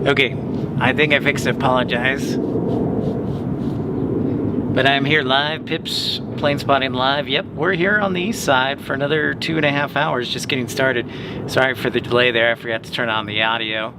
Okay, I think I fixed it. Apologize. But I'm here live, Pips Plane Spotting Live. Yep, we're here on the east side for another 2.5 hours, just getting started. Sorry for the delay there, I forgot to turn on the audio.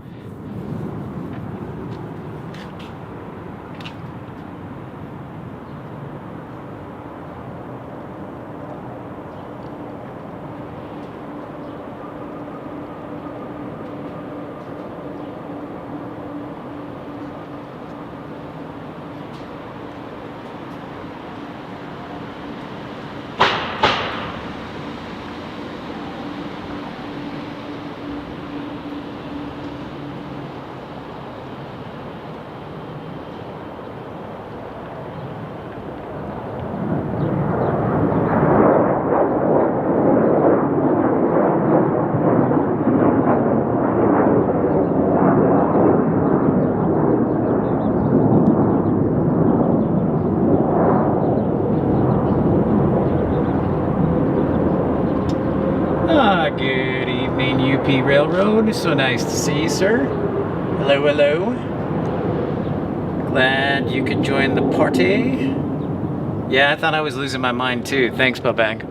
Good evening, UP Railroad. So nice to see you, sir. Hello, hello. Glad you could join the party. Yeah, I thought I was losing my mind too. Thanks, Babak.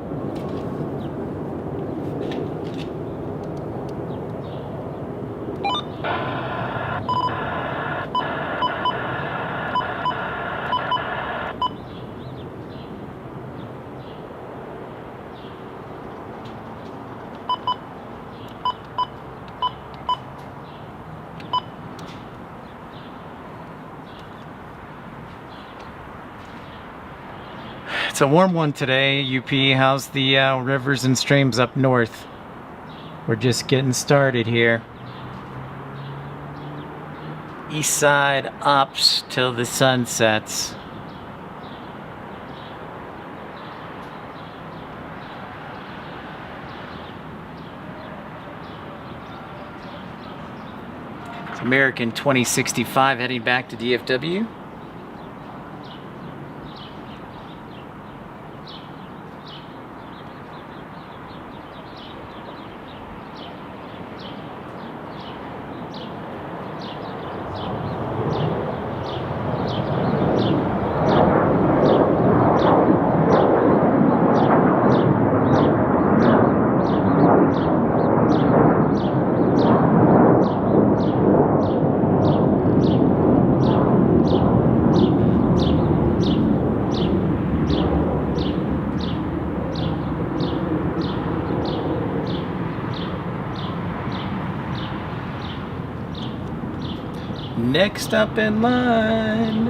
It's a warm one today, UP. How's the rivers and streams up north? We're just getting started here. East side ups till the sun sets. It's American 2065 heading back to DFW. Next up in line.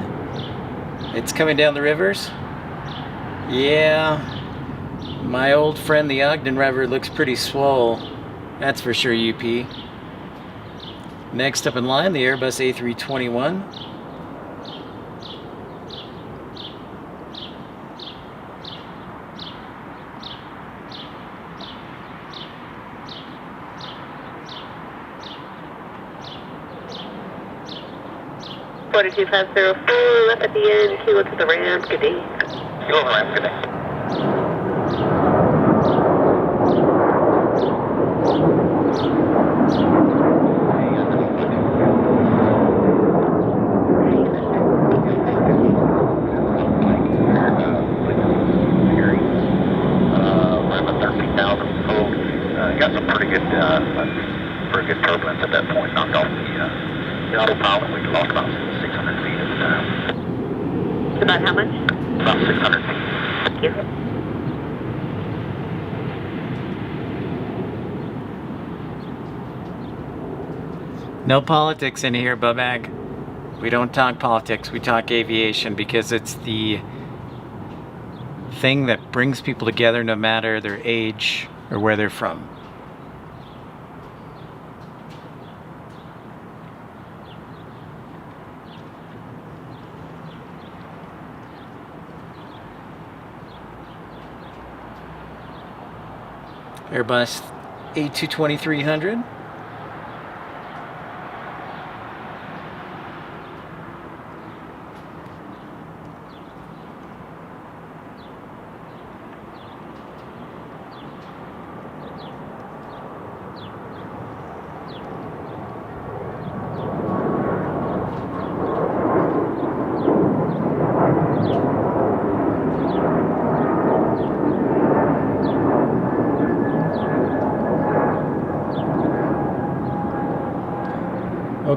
It's coming down the rivers. Yeah, my old friend the Ogden River looks pretty swole. That's for sure, UP. Next up in line, the Airbus A321. Forty-two 504, left at the end, kilo to the ramp, good day. Kilo to the ramp, good day. Got some pretty good turbulence at that point, knocked off the autopilot. We lost about 600 feet at the time. About how much? About 600 feet. Thank you. No politics in here, Babak. We don't talk politics, we talk aviation because it's the thing that brings people together no matter their age or where they're from. Airbus A220-300.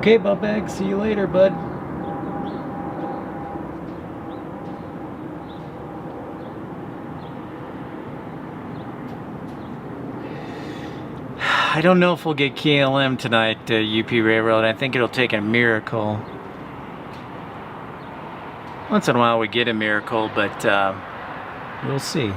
Okay, bump egg. See you later, bud. I don't know if we'll get KLM tonight, UP Railroad. I think it'll take a miracle. Once in a while we get a miracle, but we'll see.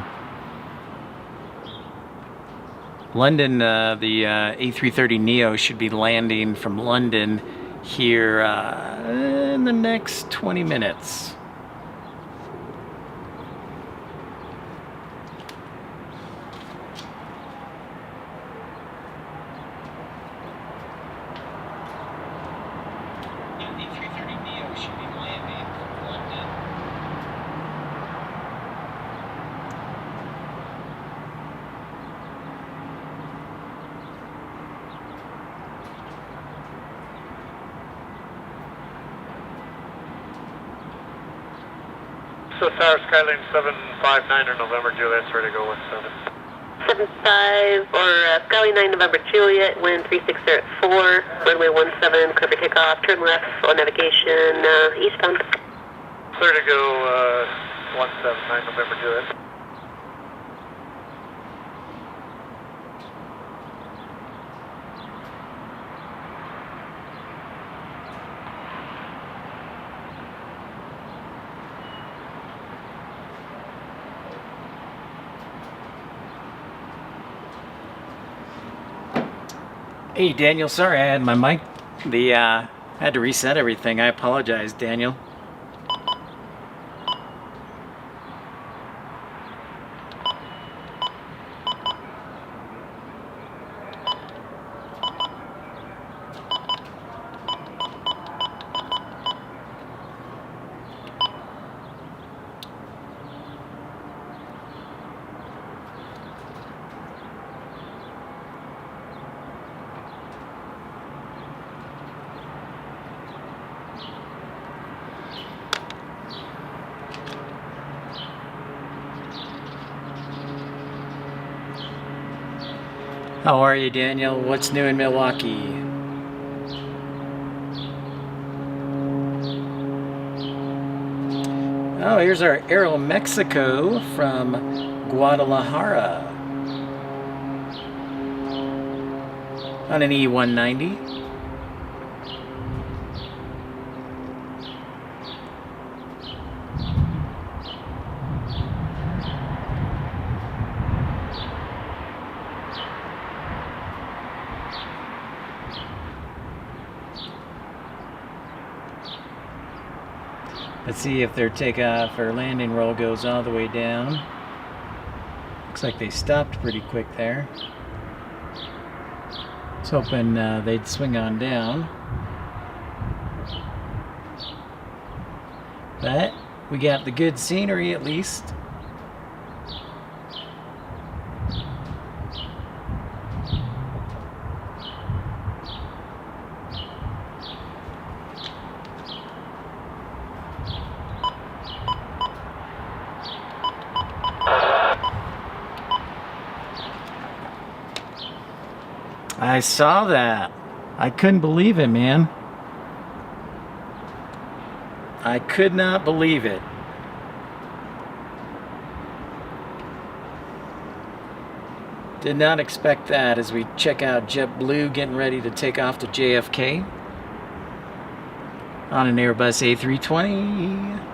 London, the A330neo should be landing from London here in the next 20 minutes. So Tower Skyline 759 or November Juliet's ready to go with 7. 75 or Skyline 9 November Juliet, wind 36 at 4, runway 17, clear for takeoff, turn left on navigation, eastbound. Clear to go 179 November Juliet. Hey Daniel, sorry I had my mic. Had to reset everything. I apologize, Daniel. How are you, Daniel? What's new in Milwaukee? Oh, here's our Aeromexico from Guadalajara on an E190. Let's see if their takeoff or landing roll goes all the way down. Looks like they stopped pretty quick there. I was hoping they'd swing on down. But we got the good scenery at least. I saw that. I couldn't believe it, man. I could not believe it. Did not expect that as we check out JetBlue getting ready to take off to JFK on an Airbus A320.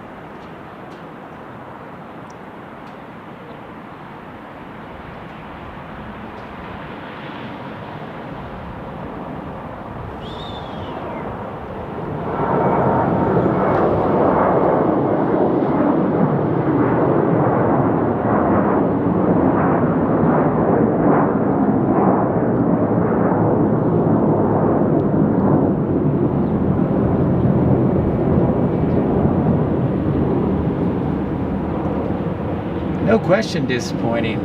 No question disappointing.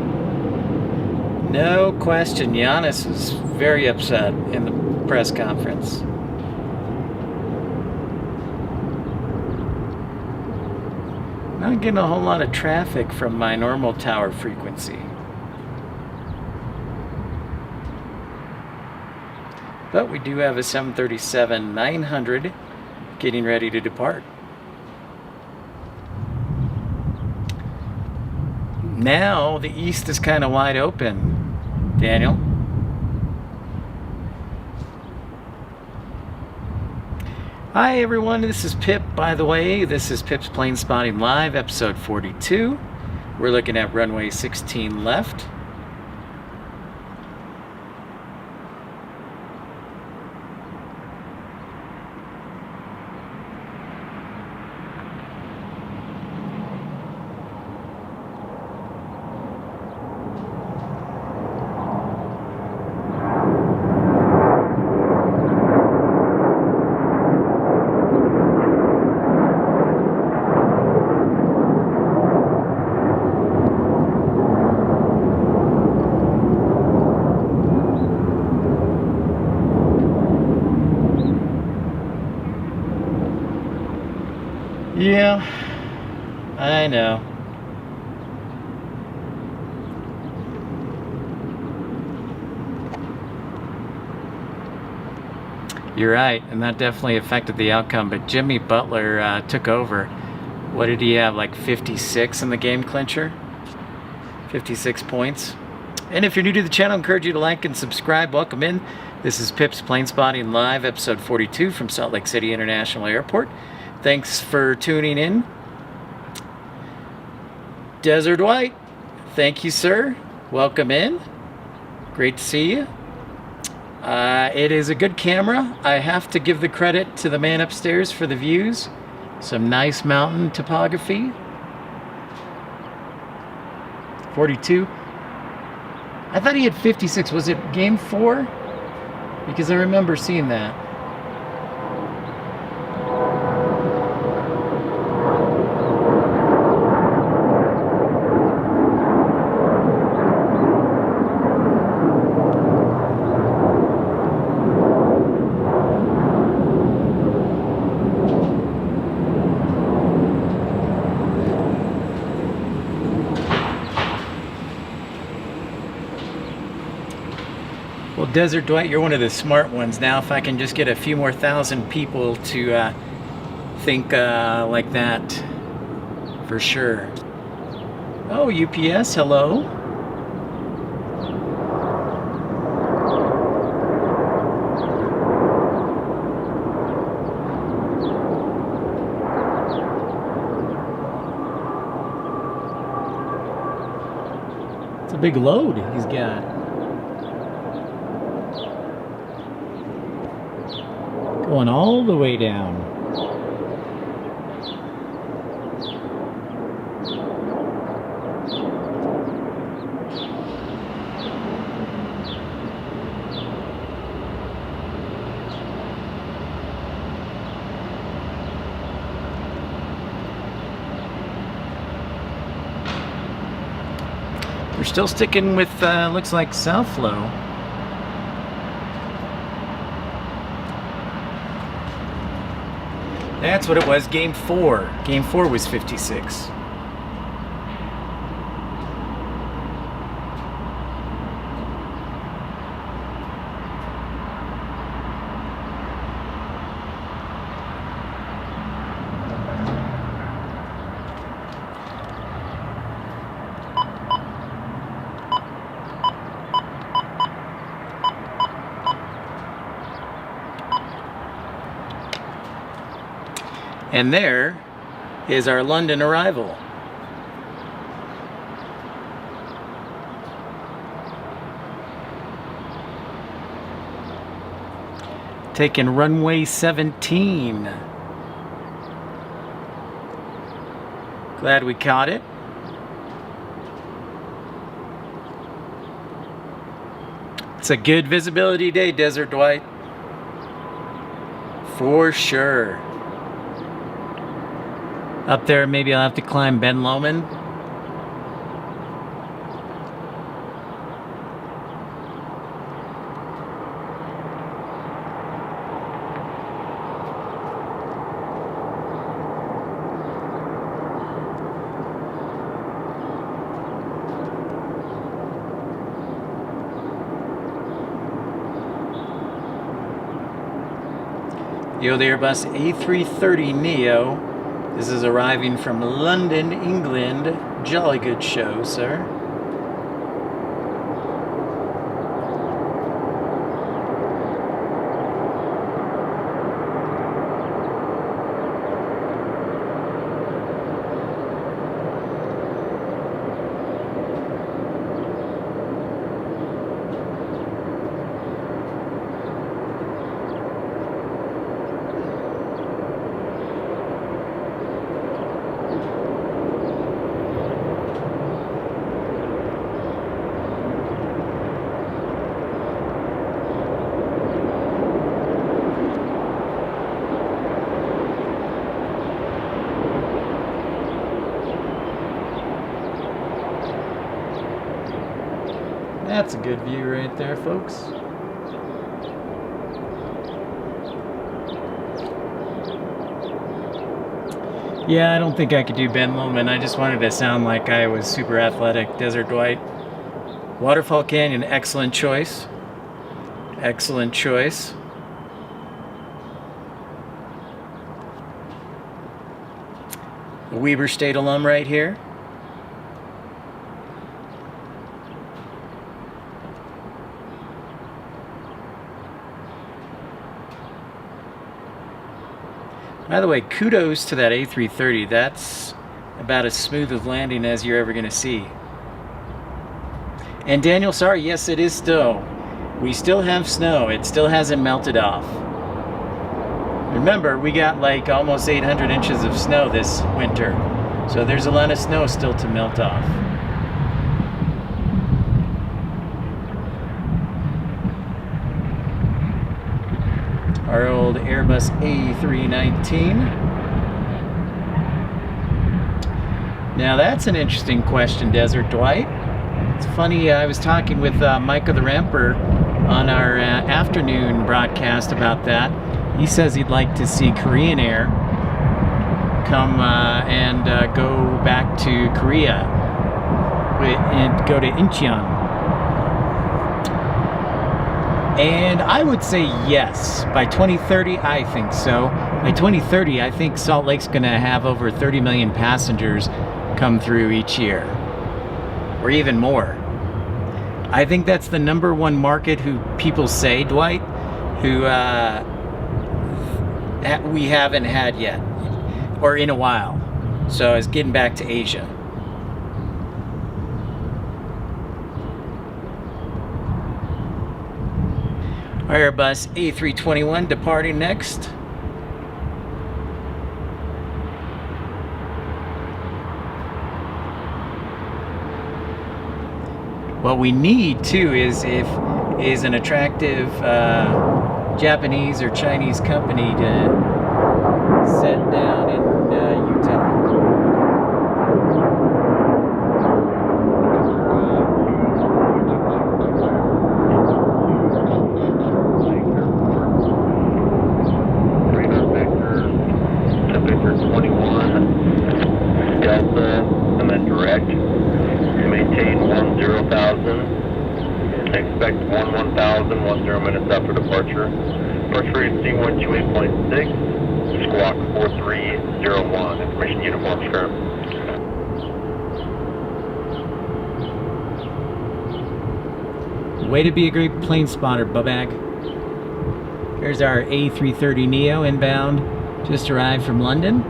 No question. Giannis was very upset in the press conference. Not getting a whole lot of traffic from my normal tower frequency. But we do have a 737-900 getting ready to depart. Now the east is kind of wide open, Daniel. Hi everyone, this is Pip, by the way. This is Pip's Plane Spotting Live, episode 42. We're looking at runway 16 left. Yeah, I know. You're right, and that definitely affected the outcome, but Jimmy Butler took over. What did he have, like 56 in the game clincher? 56 points. And if you're new to the channel, I encourage you to like and subscribe. Welcome in. This is Pip's Plane Spotting Live, episode 42 from Salt Lake City International Airport. Thanks for tuning in. Desert White, thank you, sir. Welcome in. Great to see you. It is a good camera. I have to give the credit to the man upstairs for the views. Some nice mountain topography. 42. I thought he had 56. Was it game 4? Because I remember seeing that. Well, Desert Dwight, you're one of the smart ones. Now, if I can just get a few more thousand people to think like that, for sure. Oh, UPS, hello. It's a big load he's got. Going all the way down. We're still sticking with, looks like South Flow. That's what it was, game 4. Game 4 was 56. And there is our London arrival. Taking runway 17. Glad we caught it. It's a good visibility day, Desert Dwight. For sure. Up there, maybe I'll have to climb Ben Lomond. Yo, the Airbus A330neo. This is arriving from London, England. Jolly good show, sir. That's a good view right there, folks. Yeah, I don't think I could do Ben Lomond. I just wanted to sound like I was super athletic. Desert Dwight. Waterfall Canyon, excellent choice. Excellent choice. A Weber State alum right here. By the way, kudos to that A330. That's about as smooth of landing as you're ever going to see. And Daniel, sorry, yes, it is still. We still have snow. It still hasn't melted off. Remember, we got like almost 800 inches of snow this winter. So there's a lot of snow still to melt off. Our old Airbus A319. Now that's an interesting question, Desert Dwight. It's funny, I was talking with Micah the Ramper on our afternoon broadcast about that. He says he'd like to see Korean Air come and go back to Korea and go to Incheon. And I would say yes. By 2030, I think so. By 2030, I think Salt Lake's going to have over 30 million passengers come through each year. Or even more. I think that's the #1 market who people say, Dwight, who we haven't had yet. Or in a while. So it's getting back to Asia. Airbus A321 departing next. What we need too is an attractive Japanese or Chinese company to set down in Utah. Expect 10,000, 10 minutes after departure. Departure frequency 128.6, squawk 4301. Information uniforms current. Way to be a great plane spotter, Bubag. Here's our A330neo inbound, just arrived from London.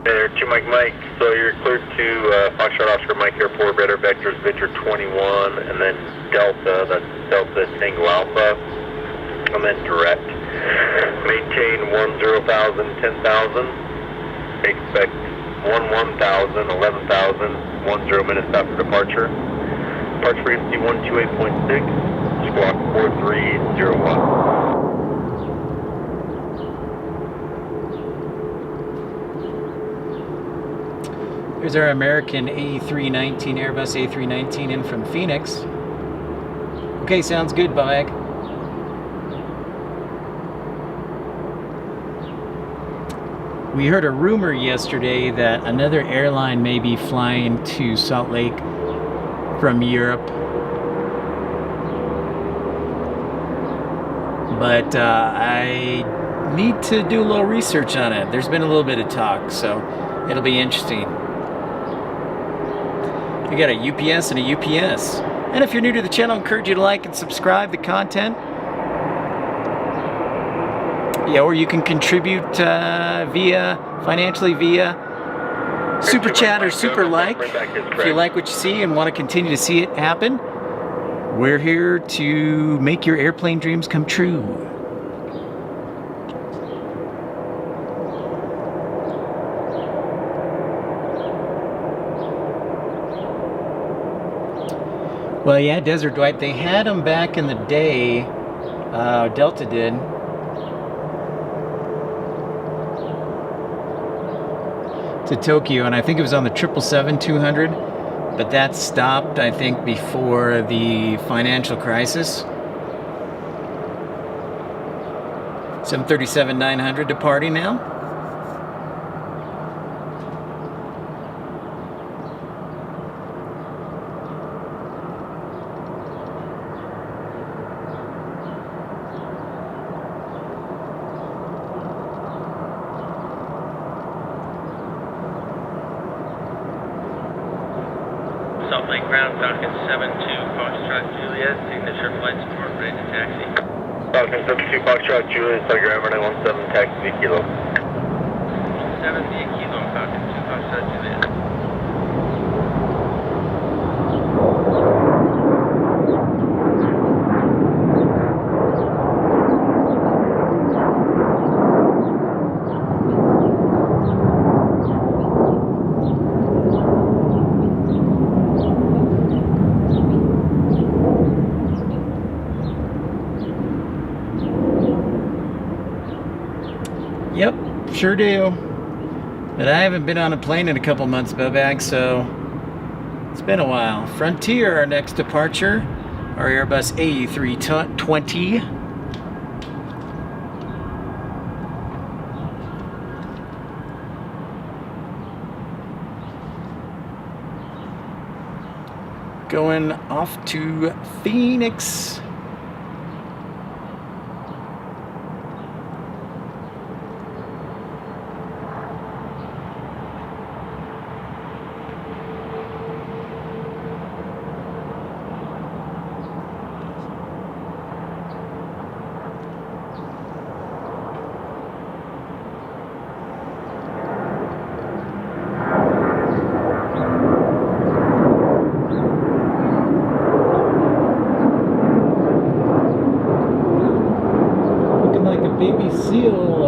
There, 2 Mike, so you're cleared to Foxtrot Oscar Mike Airport, radar vectors, Victor 21, and then Delta, that's Delta Tango Alpha, and then direct. Maintain 10,000, 10,000, expect 11,000, 11,000, 10 minutes after departure. Departure frequency 128.6, squawk 4301. Here's our American A319, Airbus A319 in from Phoenix. Okay, sounds good, Bag. We heard a rumor yesterday that another airline may be flying to Salt Lake from Europe. But I need to do a little research on it. There's been a little bit of talk, so it'll be interesting. We got a UPS and a UPS. And if you're new to the channel, I encourage you to like and subscribe the content. Yeah, or you can contribute financially via Super Chat or Super Like. If you like what you see and want to continue to see it happen, we're here to make your airplane dreams come true. Well, yeah, Desert Dwight, they had them back in the day, Delta did. To Tokyo, and I think it was on the 777-200, but that stopped, I think, before the financial crisis. 737-900 departing now. Salt Lake ground, Falcon 72, Foxtrot Juliet, signature flight support, ready to taxi. Falcon 72, Foxtrot Juliet, Telegram 917, taxi via Kilo. 7 via Kilo, Falcon 2, Foxtrot Juliet. Yep, sure do. But I haven't been on a plane in a couple months, Bobag, so it's been a while. Frontier, our next departure, our Airbus A320. Going off to Phoenix. Baby seal,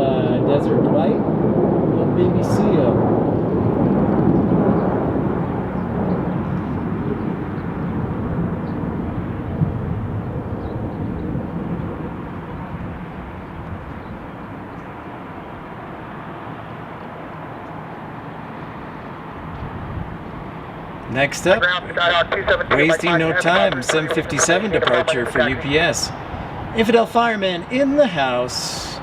Desert Dwight. Little baby seal. Next up, wasting no time, 757 departure for UPS. Infidel fireman in the house,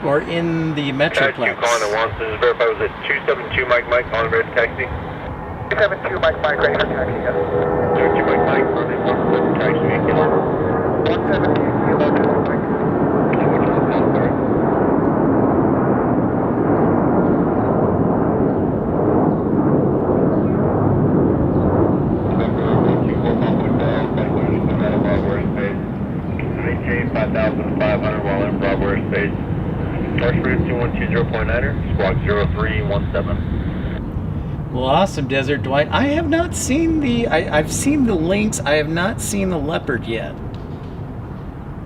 or in the Metroplex. Calling at once. This is verified. Was it 272 Mike on ready to taxi? 272 Mike ready to taxi. Yes. 272 Mike on ready to taxi. 170 Kilo Mike. Maintain 5,500 while in Bravo airspace. First route 2120.9er, squawk 0317. Well, awesome, Desert Dwight. I have not seen the... I've seen the Lynx. I have not seen the Leopard yet.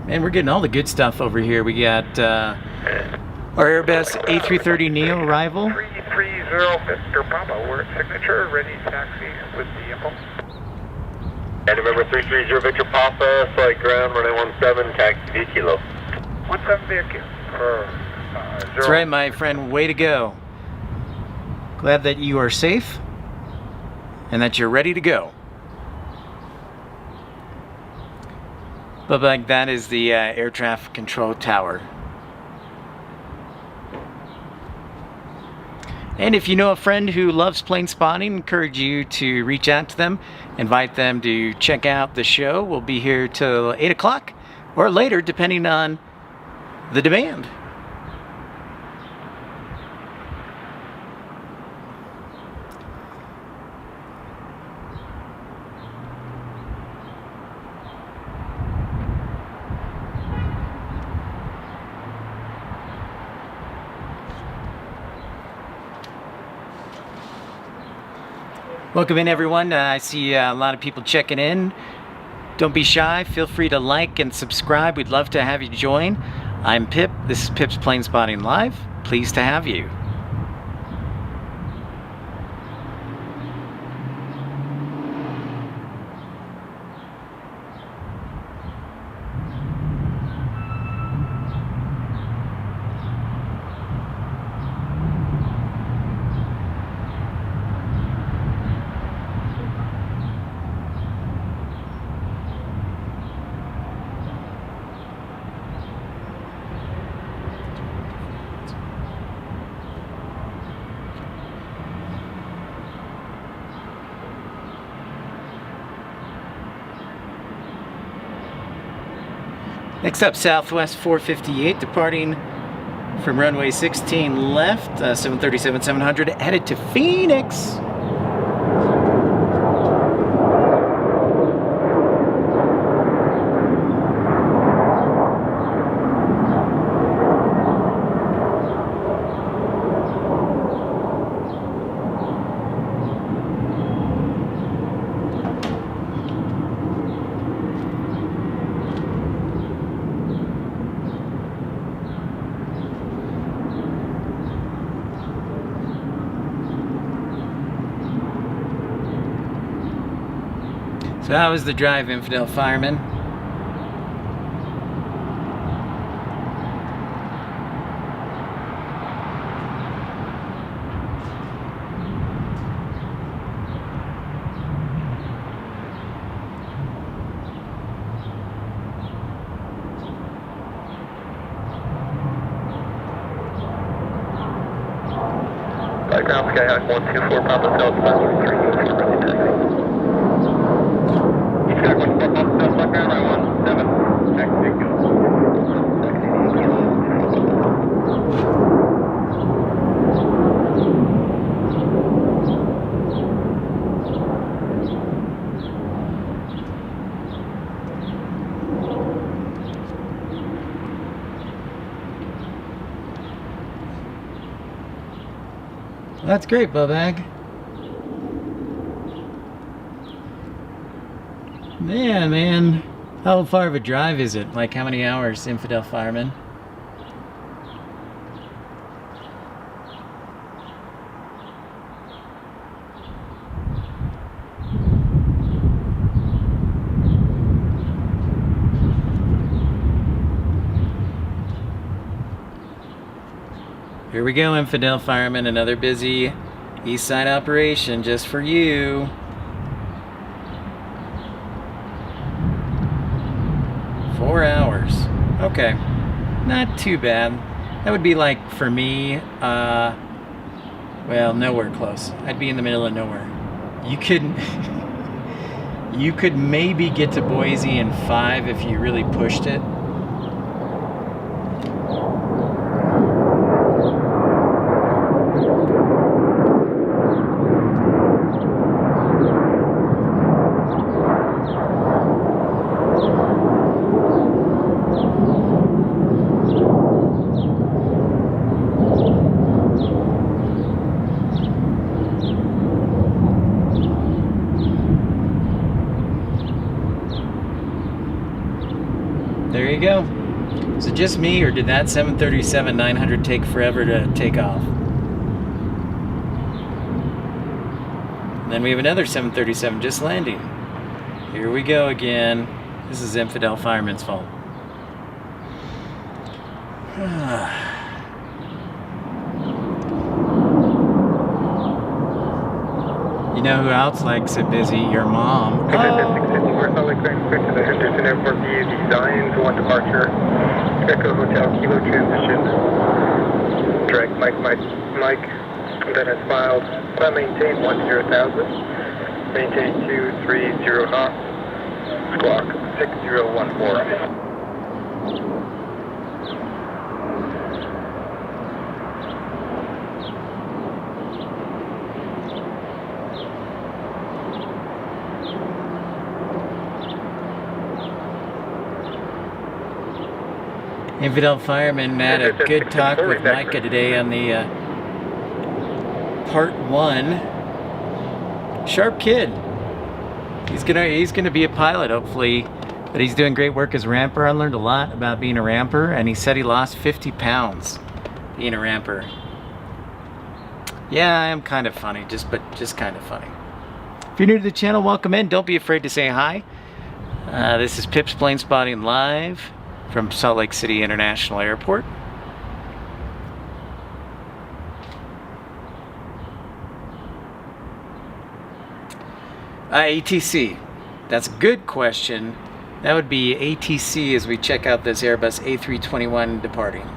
Man, we're getting all the good stuff over here. We got our Airbus A330neo arrival. 330 Mr. Papa, we're at signature, ready taxi with the info. And remember 330 Victor Papa, flight ground 917, taxi via Kilo. 17 via Kilo. That's right, my friend. Way to go. Glad that you are safe and that you're ready to go. But like that is the air traffic control tower. And if you know a friend who loves plane spotting, encourage you to reach out to them, invite them to check out the show. We'll be here till 8 o'clock or later, depending on the demand. Welcome in, everyone. I see a lot of people checking in. Don't be shy. Feel free to like and subscribe. We'd love to have you join. I'm Pip. This is Pip's Plane Spotting Live. Pleased to have you. Next up, Southwest 458, departing from runway 16 left, 737-700, headed to Phoenix. So how was the drive, Infidel Fireman? Ground Sky Hawk 124, Papa Delta, 543, ready taxi. Sky 124, Papa Delta, ground, 17, taxi, go. That's great, Bubag. Yeah, man. How far of a drive is it? Like how many hours, Infidel Fireman? Here we go, Infidel Fireman, another busy east side operation just for you. Four hours. Okay. Not too bad. That would be like, for me, well, nowhere close. I'd be in the middle of nowhere. You could, you could maybe get to Boise in 5 if you really pushed it. There you go. Is it just me, or did that 737-900 take forever to take off? And then we have another 737 just landing. Here we go again. This is Infidel Fireman's fault. You know who else likes it busy? Your mom. We're Salt Lake City to the Henderson Airport via design for one departure. Echo Hotel Kilo transition. Direct Mike. That has filed climb maintain 10,000, maintain 230 knots, squawk 6014. Infidel Fireman had a good talk with Micah today on the part 1. Sharp kid. He's gonna be a pilot hopefully, but he's doing great work as a ramper. I learned a lot about being a ramper, and he said he lost 50 pounds being a ramper. Yeah, I am kind of funny, just kind of funny. If you're new to the channel, welcome in. Don't be afraid to say hi. This is Pip's Plane Spotting Live from Salt Lake City International Airport. ATC. That's a good question. That would be ATC as we check out this Airbus A321 departing.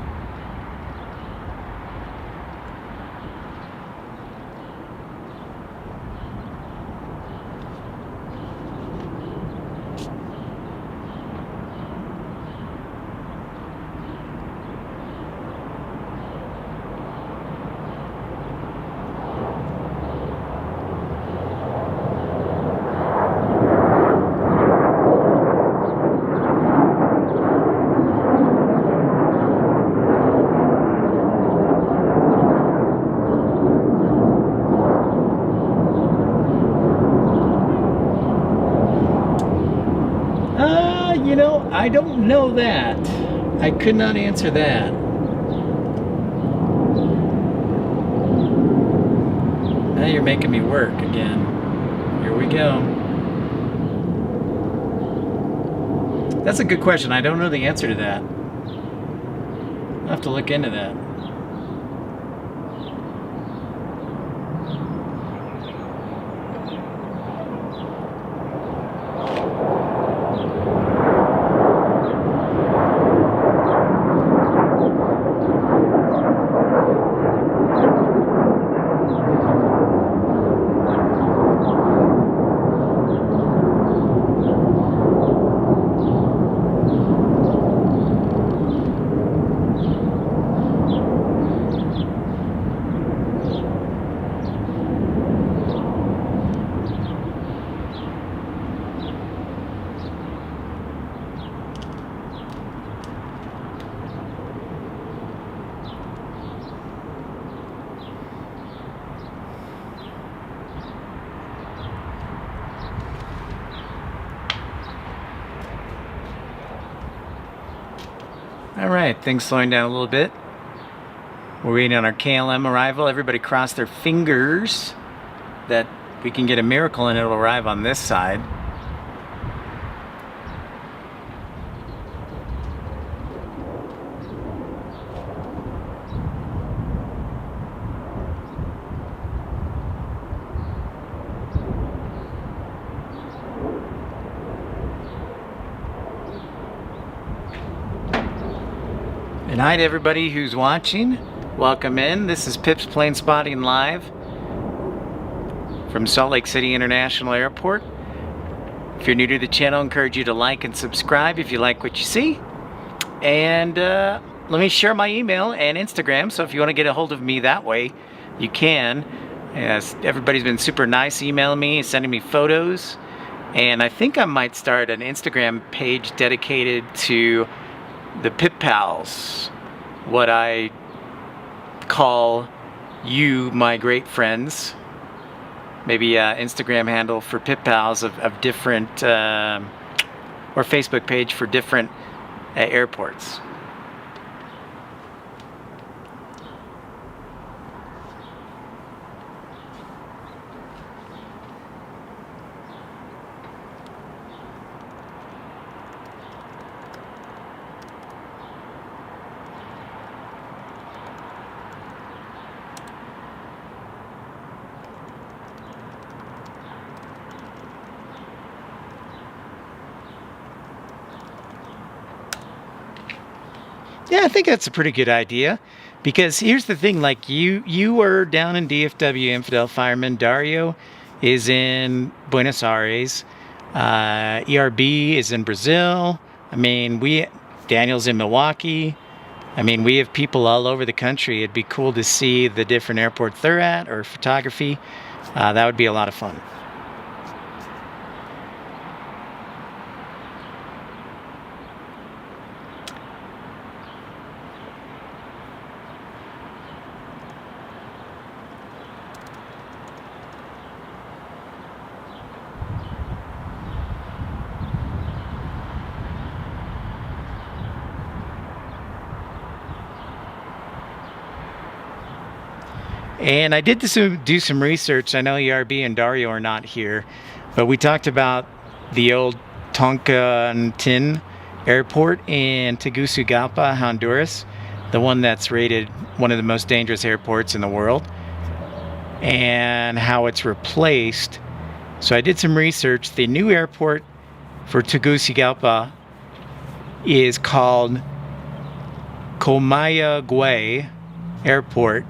You know, I don't know that. I could not answer that. Now you're making me work again. Here we go. That's a good question. I don't know the answer to that. I'll have to look into that. Alright, things slowing down a little bit. We're waiting on our KLM arrival. Everybody cross their fingers that we can get a miracle and it'll arrive on this side. Good night, everybody who's watching. Welcome in. This is Pip's Plane Spotting Live from Salt Lake City International Airport. If you're new to the channel, I encourage you to like and subscribe if you like what you see. And let me share my email and Instagram, so if you want to get a hold of me that way, you can. Yes, everybody's been super nice emailing me, sending me photos. And I think I might start an Instagram page dedicated to the Pip Pals, what I call you, my great friends. Maybe an Instagram handle for Pip Pals of different, or Facebook page for different airports. Yeah, I think that's a pretty good idea. Because here's the thing, like you were down in DFW, Infidel Fireman. Dario is in Buenos Aires. ERB is in Brazil. I mean, Daniel's in Milwaukee. I mean, we have people all over the country. It'd be cool to see the different airports they're at, or photography. That would be a lot of fun. And I did do some research. I know ERB and Dario are not here, but we talked about the old Toncontín airport in Tegucigalpa, Honduras, the one that's rated one of the most dangerous airports in the world, and how it's replaced. So I did some research. The new airport for Tegucigalpa is called Comayagüey Airport.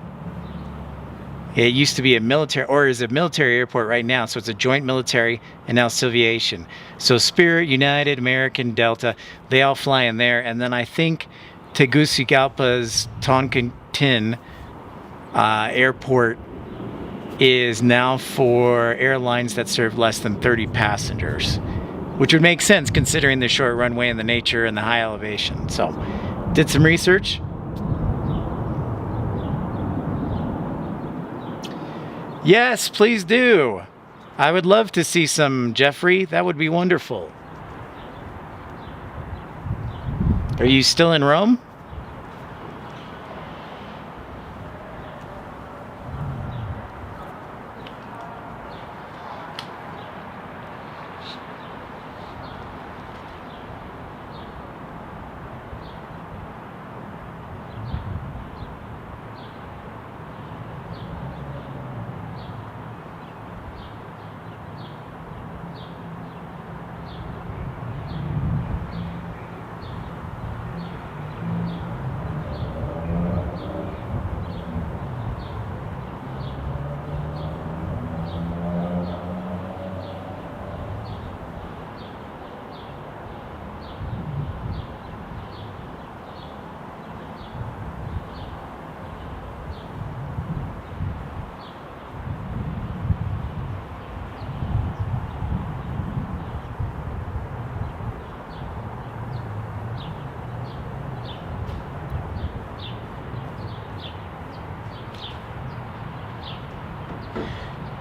It used to be a military, or is a military airport right now, so it's a joint military and now Aviation. So Spirit, United, American, Delta, they all fly in there. And then I think Tegucigalpa's Toncontín airport is now for airlines that serve less than 30 passengers, which would make sense considering the short runway and the nature and the high elevation. So did some research. Yes, please do. I would love to see some, Jeffrey. That would be wonderful. Are you still in Rome?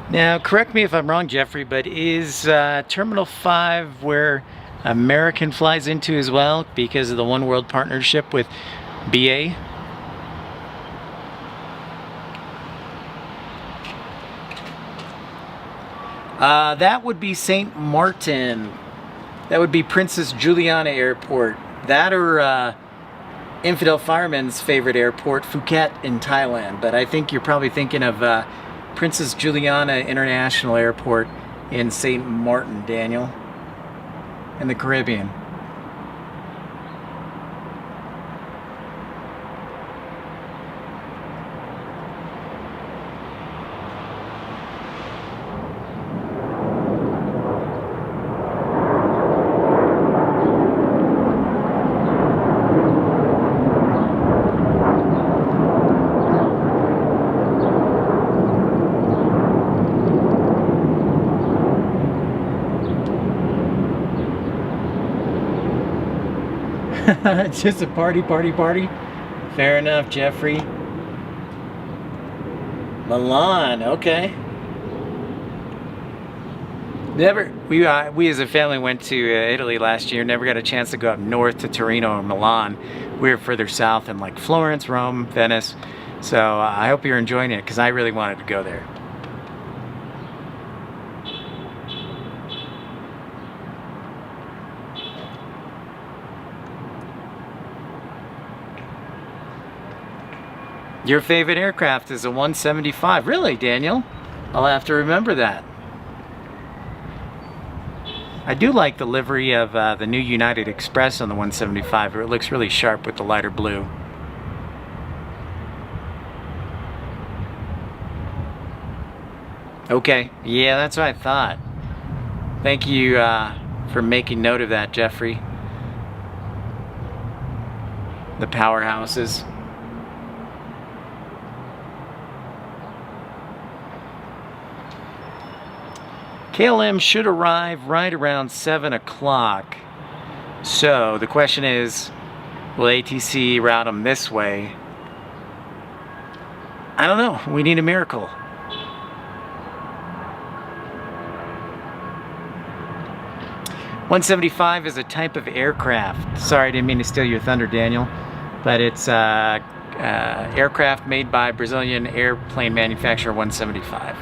Now, correct me if I'm wrong, Jeffrey, but is Terminal 5 where American flies into as well because of the One World partnership with BA? That would be St. Martin. That would be Princess Juliana Airport. That or Infidel Fireman's favorite airport, Phuket in Thailand. But I think you're probably thinking of Princess Juliana International Airport in St. Martin, Daniel, in the Caribbean. It's just a party. Fair enough, Jeffrey. Milan, okay. We as a family went to Italy last year. Never got a chance to go up north to Torino or Milan. We were further south in like Florence, Rome, Venice. So I hope you're enjoying it because I really wanted to go there. Your favorite aircraft is a 175. Really, Daniel? I'll have to remember that. I do like the livery of the new United Express on the 175. It looks really sharp with the lighter blue. Okay, yeah, that's what I thought. Thank you for making note of that, Jeffrey. The powerhouses. KLM should arrive right around 7 o'clock. So the question is, will ATC route them this way? I don't know. We need a miracle. .175 is a type of aircraft. Sorry, I didn't mean to steal your thunder, Daniel. But it's aircraft made by Brazilian airplane manufacturer 175.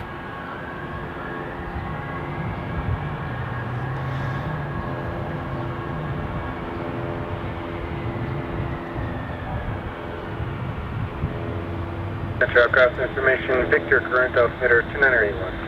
Metro aircraft information, Victor, current altimeter 2981.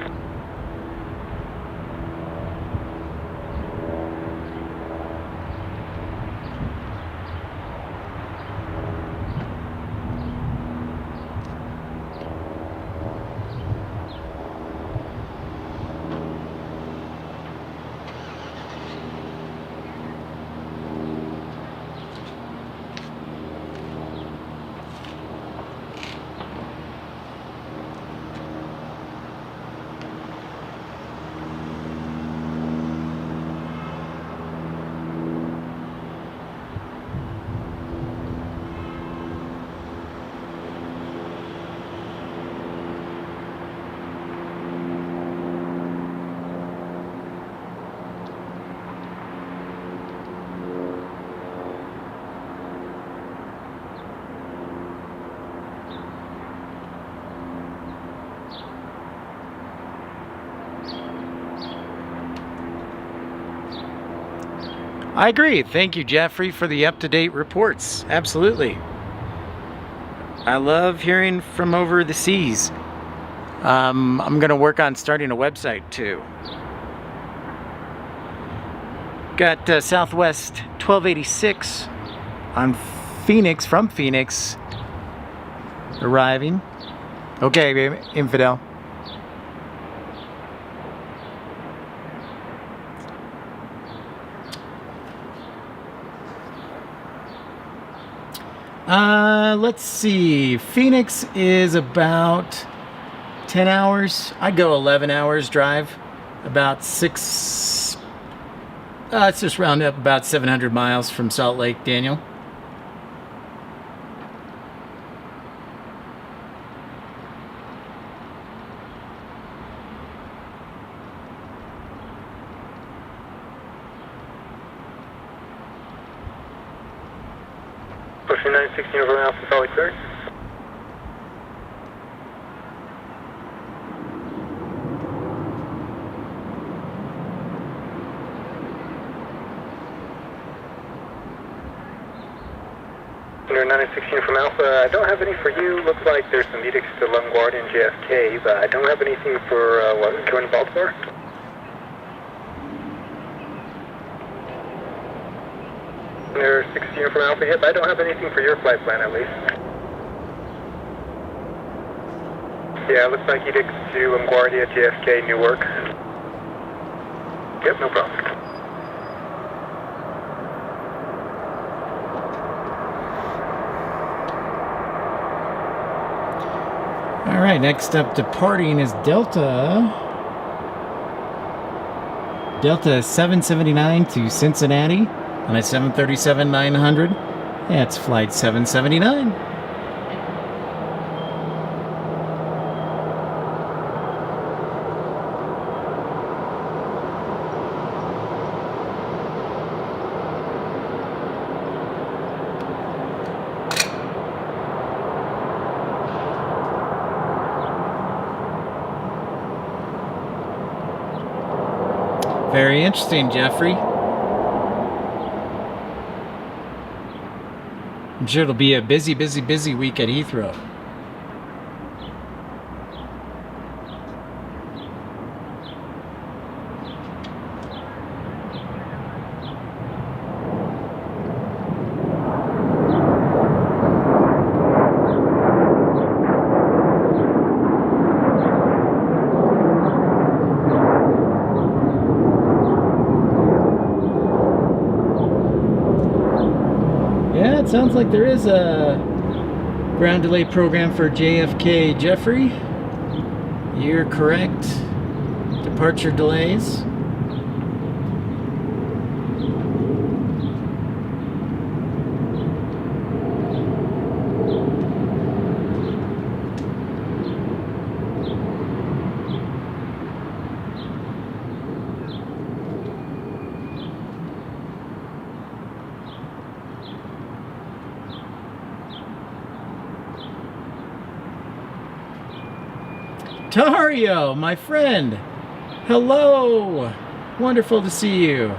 I agree. Thank you, Jeffrey, for the up-to-date reports. Absolutely. I love hearing from over the seas. I'm going to work on starting a website, too. Got Southwest 1286 on Phoenix, from Phoenix, arriving. Okay, Infidel. Let's see. Phoenix is about 10 hours. I'd go 11 hours drive. About 6... let's just round up about 700 miles from Salt Lake, Daniel. Pushing 916 over Alpha, solid clear. Under 916 from Alpha, I don't have any for you. Looks like there's some edicts to LaGuardia and JFK, but I don't have anything for going to Baltimore. Under 16 from Alpha, yep, I don't have anything for your flight plan at least. Yeah, looks like edicts to LaGuardia, JFK, Newark. Yep, no problem. All right, next up departing is Delta 779 to Cincinnati on a 737-900. That's flight 779. Very interesting, Jeffrey. I'm sure it'll be a busy week at Heathrow. it sounds like there is a ground delay program for JFK. Jeffrey, you're correct. Departure delays. Dario, my friend, hello, wonderful to see you.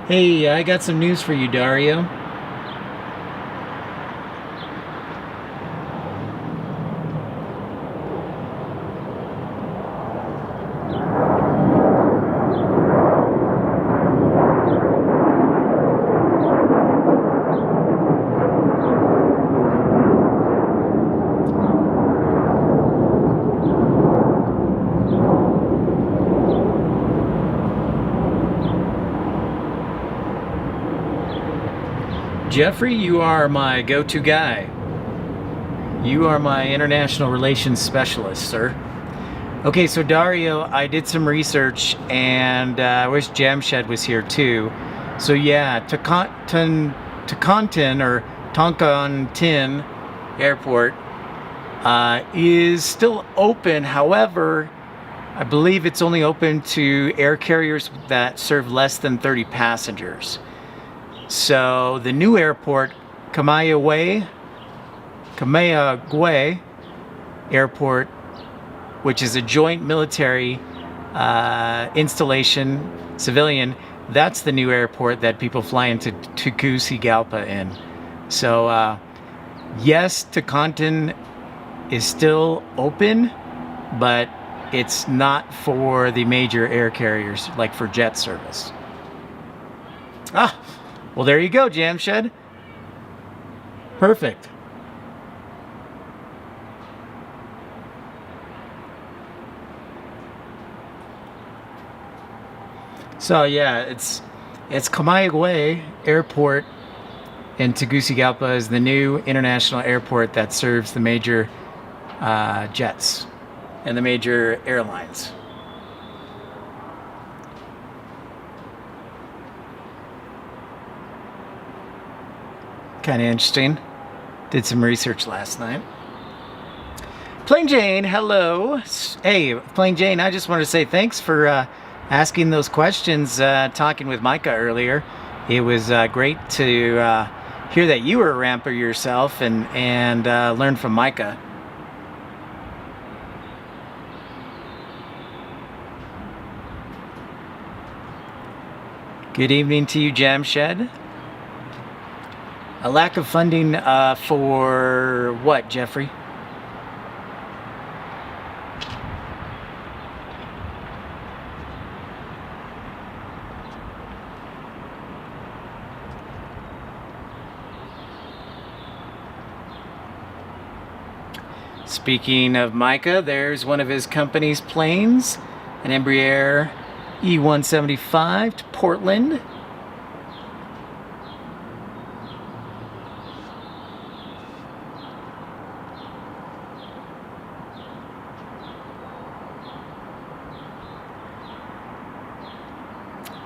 Hey, I got some news for you, Dario. Jeffrey, you are my go-to guy. You are my international relations specialist, sir. Okay, so Dario, I did some research, and I wish Jamshed was here too. So yeah, Tocontin or Toncontin Airport is still open. However, I believe it's only open to air carriers that serve less than 30 passengers. So the new airport, Kamayagwe Airport, which is a joint military installation, civilian, that's the new airport that people fly into Tegucigalpa in. So yes, Tocontin is still open, but it's not for the major air carriers, like for jet service. Ah! Well, there you go, Jamshed. Perfect. So yeah, it's Kamayagwe Airport in Tegucigalpa is the new international airport that serves the major jets and the major airlines. Kind of interesting. Did some research last night. Plain Jane, hello. Hey, Plain Jane, I just wanted to say thanks for asking those questions, talking with Micah earlier. It was great to hear that you were a ramper yourself and learn from Micah. Good evening to you, Jamshed. A lack of funding for what, Jeffrey? Speaking of Micah, there's one of his company's planes, an Embraer E175 to Portland.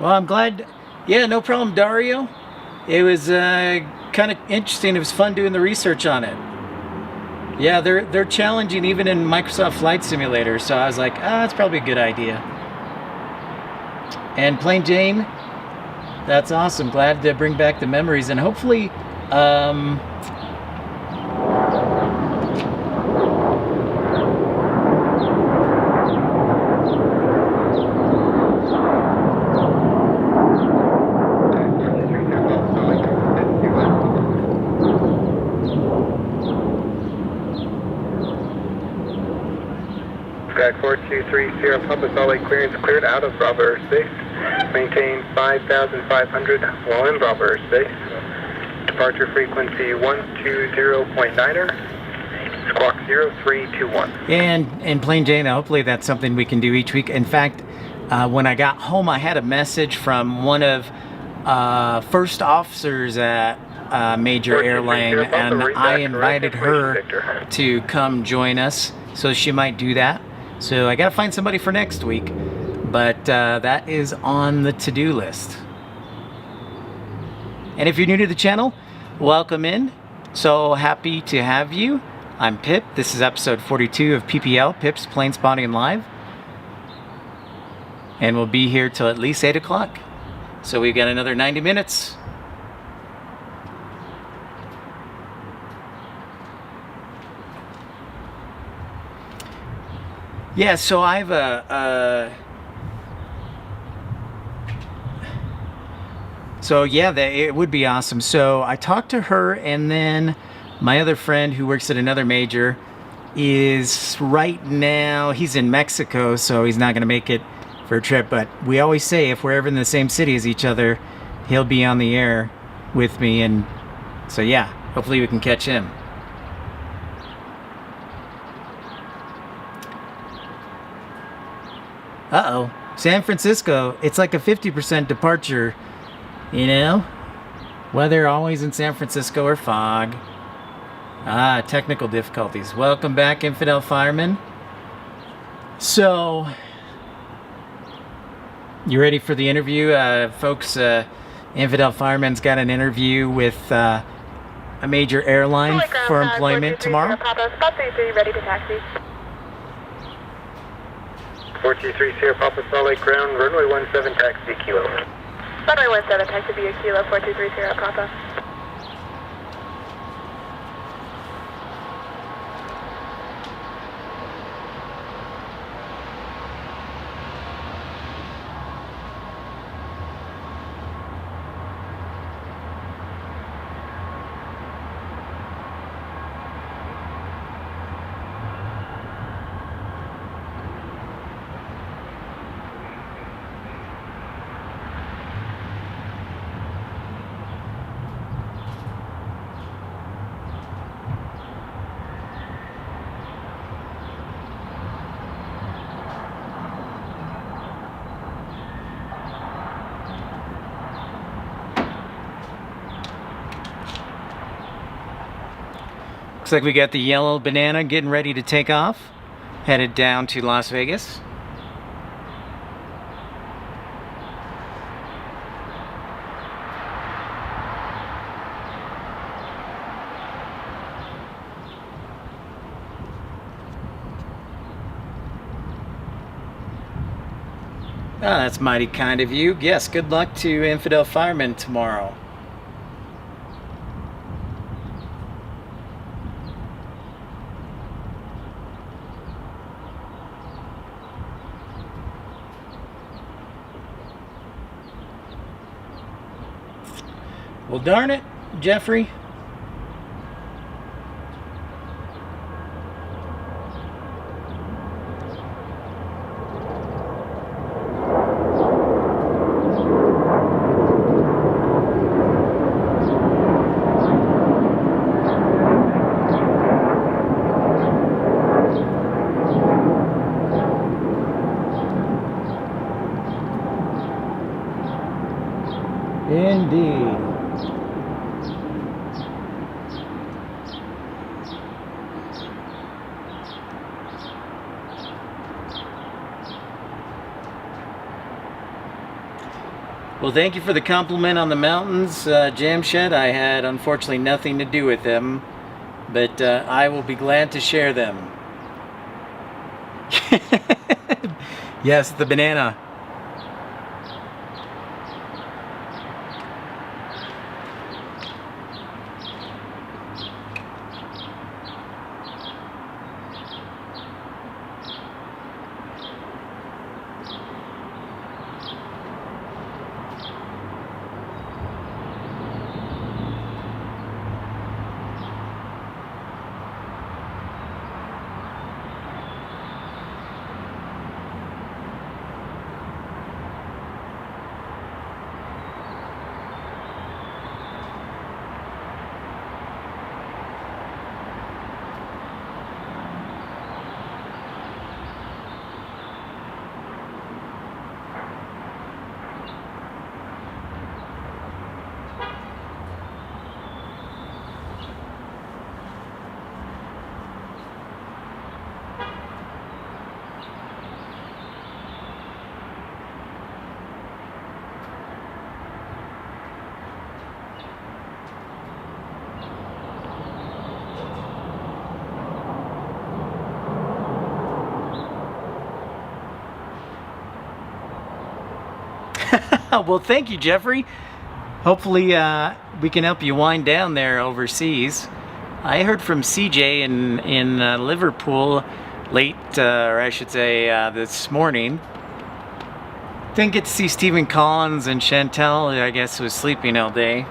Well, I'm glad. Yeah, no problem, Dario. It was kind of interesting. It was fun doing the research on it. Yeah, they're challenging even in Microsoft Flight Simulator, so I was like, that's probably a good idea. And Plain Jane, that's awesome. Glad to bring back the memories, and hopefully Drag 4230 Papa Salt Lake clearance cleared out of Bravo airspace. Maintain 5,500 while in Bravo airspace. Departure frequency 120.9er. Squawk 0321. and Plain Jane, hopefully that's something we can do each week. In fact, when I got home, I had a message from one of first officers at major airline, and I invited her to come join us, so she might do that. So I gotta find somebody for next week, but that is on the to-do list. And if you're new to the channel, welcome in. So happy to have you. I'm Pip. This is episode 42 of PPL, Pip's Plane Spotting Live. And we'll be here till at least 8 o'clock. So we've got another 90 minutes. Yeah, so I have so yeah, it would be awesome. So I talked to her, and then my other friend who works at another major is right now, he's in Mexico, so he's not going to make it for a trip. But we always say if we're ever in the same city as each other, he'll be on the air with me. And so yeah, hopefully we can catch him. Uh-oh, San Francisco, it's like a 50% departure, you know? Weather always in San Francisco or fog. Ah, technical difficulties. Welcome back, Infidel Fireman. So, you ready for the interview? Folks, Infidel Fireman's got an interview with a major airline for employment tomorrow. Papa, spot 33, ready to taxi. 423 Sierra Papa, Salt Lake Ground, runway 17, taxi Kilo. Runway 17, taxi via Kilo, 423 Sierra Papa. Looks like we got the yellow banana getting ready to take off, headed down to Las Vegas. Ah, that's mighty kind of you. Yes, good luck to Infidel Fireman tomorrow. Well, darn it, Jeffrey. Indeed. Well, thank you for the compliment on the mountains, Jamshed. I had, unfortunately, nothing to do with them, but I will be glad to share them. Yes, the banana. Well, thank you, Jeffrey. Hopefully we can help you wind down there overseas. I heard from CJ in Liverpool late, or I should say this morning. Didn't get to see Stephen Collins, and Chantel, I guess, was sleeping all day.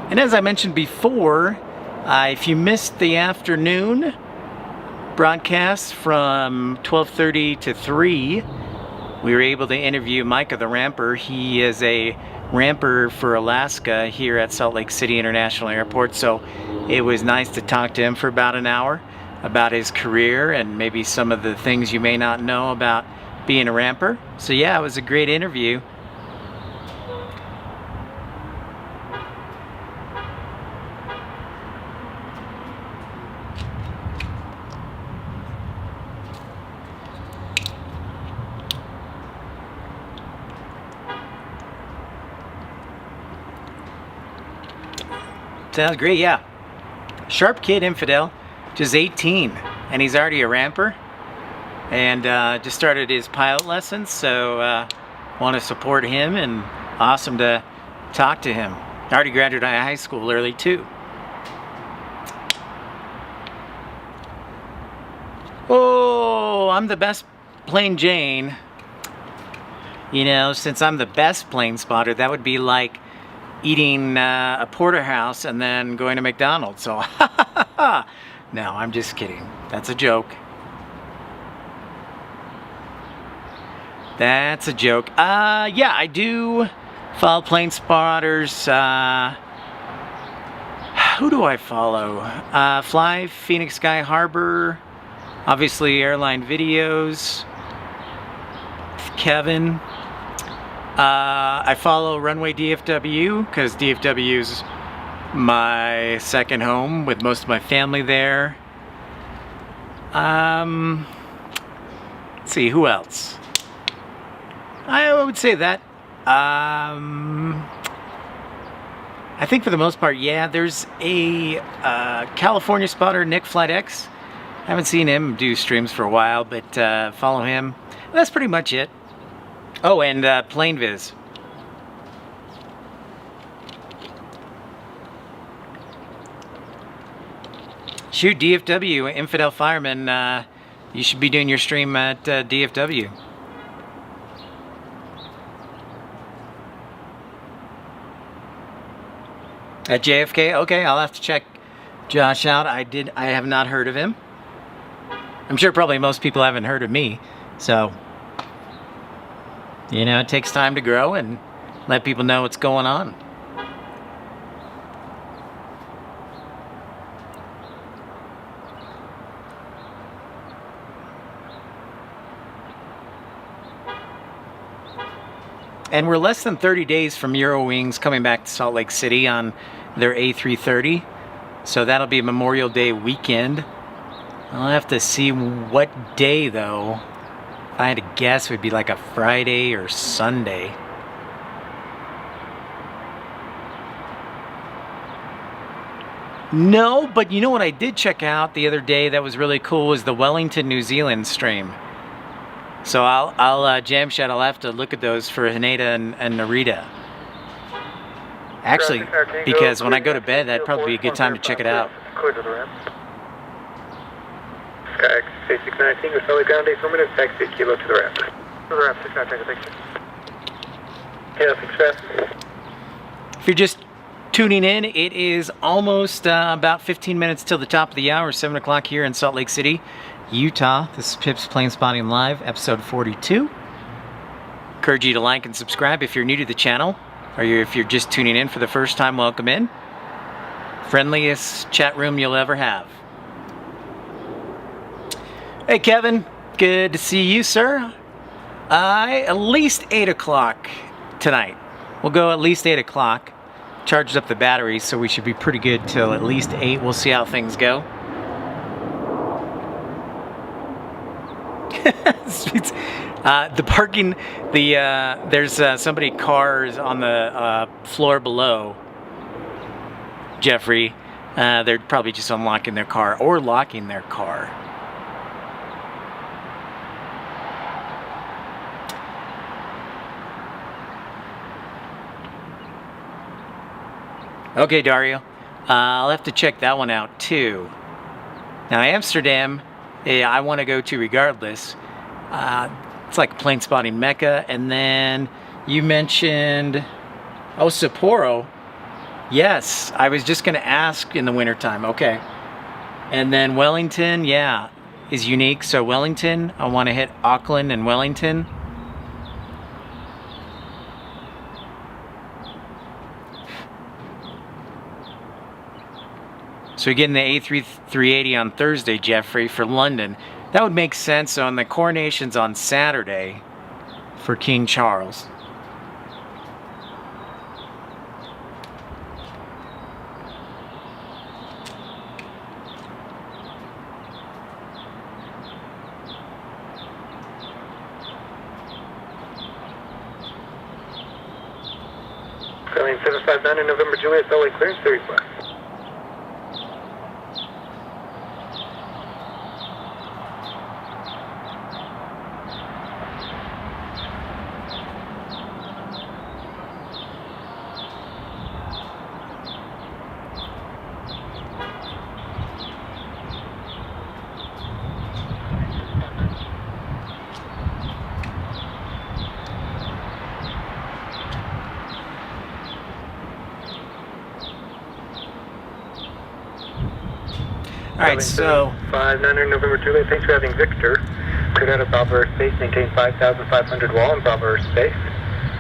And as I mentioned before, if you missed the afternoon broadcast from 12:30 to 3, we were able to interview Micah the Ramper. He is a ramper for Alaska here at Salt Lake City International Airport, so it was nice to talk to him for about an hour about his career and maybe some of the things you may not know about being a ramper. So yeah, it was a great interview. Sounds great, yeah. Sharp kid, Infidel, just 18, and he's already a ramper, and just started his pilot lessons, so want to support him, and awesome to talk to him. Already graduated high school early too. Oh, I'm the best plain Jane. You know, since I'm the best plane spotter, that would be like eating a porterhouse and then going to McDonald's. So, no, I'm just kidding. That's a joke. That's a joke. Yeah, I do follow plane spotters. Who do I follow? Fly, Phoenix Sky Harbor, obviously airline videos, Kevin. I follow Runway DFW because DFW is my second home with most of my family there. Let's see, who else? I would say that. I think for the most part, yeah, there's a California spotter, Nick Flight X. I haven't seen him do streams for a while, but follow him. That's pretty much it. Oh, and PlaneViz. Shoot, DFW, Infidel Fireman, you should be doing your stream at DFW. At JFK? Okay, I'll have to check Josh out. I have not heard of him. I'm sure probably most people haven't heard of me, so you know, it takes time to grow and let people know what's going on. And we're less than 30 days from Eurowings coming back to Salt Lake City on their A330. So that'll be Memorial Day weekend. I'll have to see what day though. If I had to guess, it would be like a Friday or Sunday. No, but you know what I did check out the other day that was really cool was the Wellington, New Zealand stream. So I'll jam shot. I'll have to look at those for Haneda and Narita. Actually, because when I go to bed, that'd probably be a good time to check it out. Clear to the ramp. Sky X 619, with solid ground 8 minutes, taxi kilo to the ramp. To the ramp, 619, thank you. Yeah, thanks, fast. If you're just tuning in, it is almost about 15 minutes till the top of the hour, 7 o'clock here in Salt Lake City, Utah. This is Pip's Plane Spotting Live, episode 42. Encourage you to like and subscribe if you're new to the channel, or if you're just tuning in for the first time, welcome in. Friendliest chat room you'll ever have. Hey Kevin, good to see you, sir. At least 8 o'clock tonight. We'll go at least 8 o'clock. Charged up the batteries, so we should be pretty good till at least 8. We'll see how things go. The parking, there's somebody cars on the floor below. Jeffrey. They're probably just unlocking their car or locking their car. Okay, Dario. I'll have to check that one out too. Now, Amsterdam, I want to go to regardless. It's like a plane spotting mecca. And then you mentioned, oh, Sapporo. Yes, I was just going to ask in the wintertime. Okay. And then Wellington, yeah, is unique. So Wellington, I want to hit Auckland and Wellington. So you're getting the A380 on Thursday, Jeffrey, for London. That would make sense on the coronation's on Saturday for King Charles. Skyline 759 in November Juliet, Salt Lake clearance, 35. Alright, so 59 November Juliet, thanks for having Victor. Cleared out of Bravo Airspace, maintain 5,500 wall in Bravo Airspace.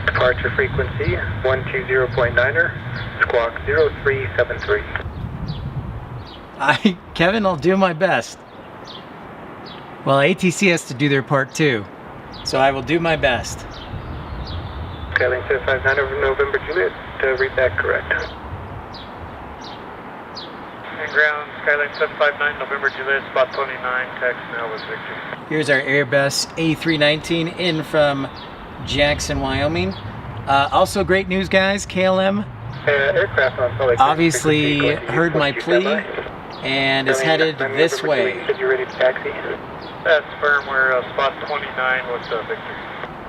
Departure frequency 120.9er, squawk 0373. Kevin, I'll do my best. Well, ATC has to do their part too, so I will do my best. Skyline 759 over November Juliet, read that correct. And ground, Skyline 759, November Juliet, spot 29, taxi now with Victor. Here's our Airbus A319 in from Jackson, Wyoming. Also great news, guys. KLM Aircraft on Salt Lake obviously heard my plea and is headed this way. Said you're ready to taxi. That's firmware, spot 29 with Victor.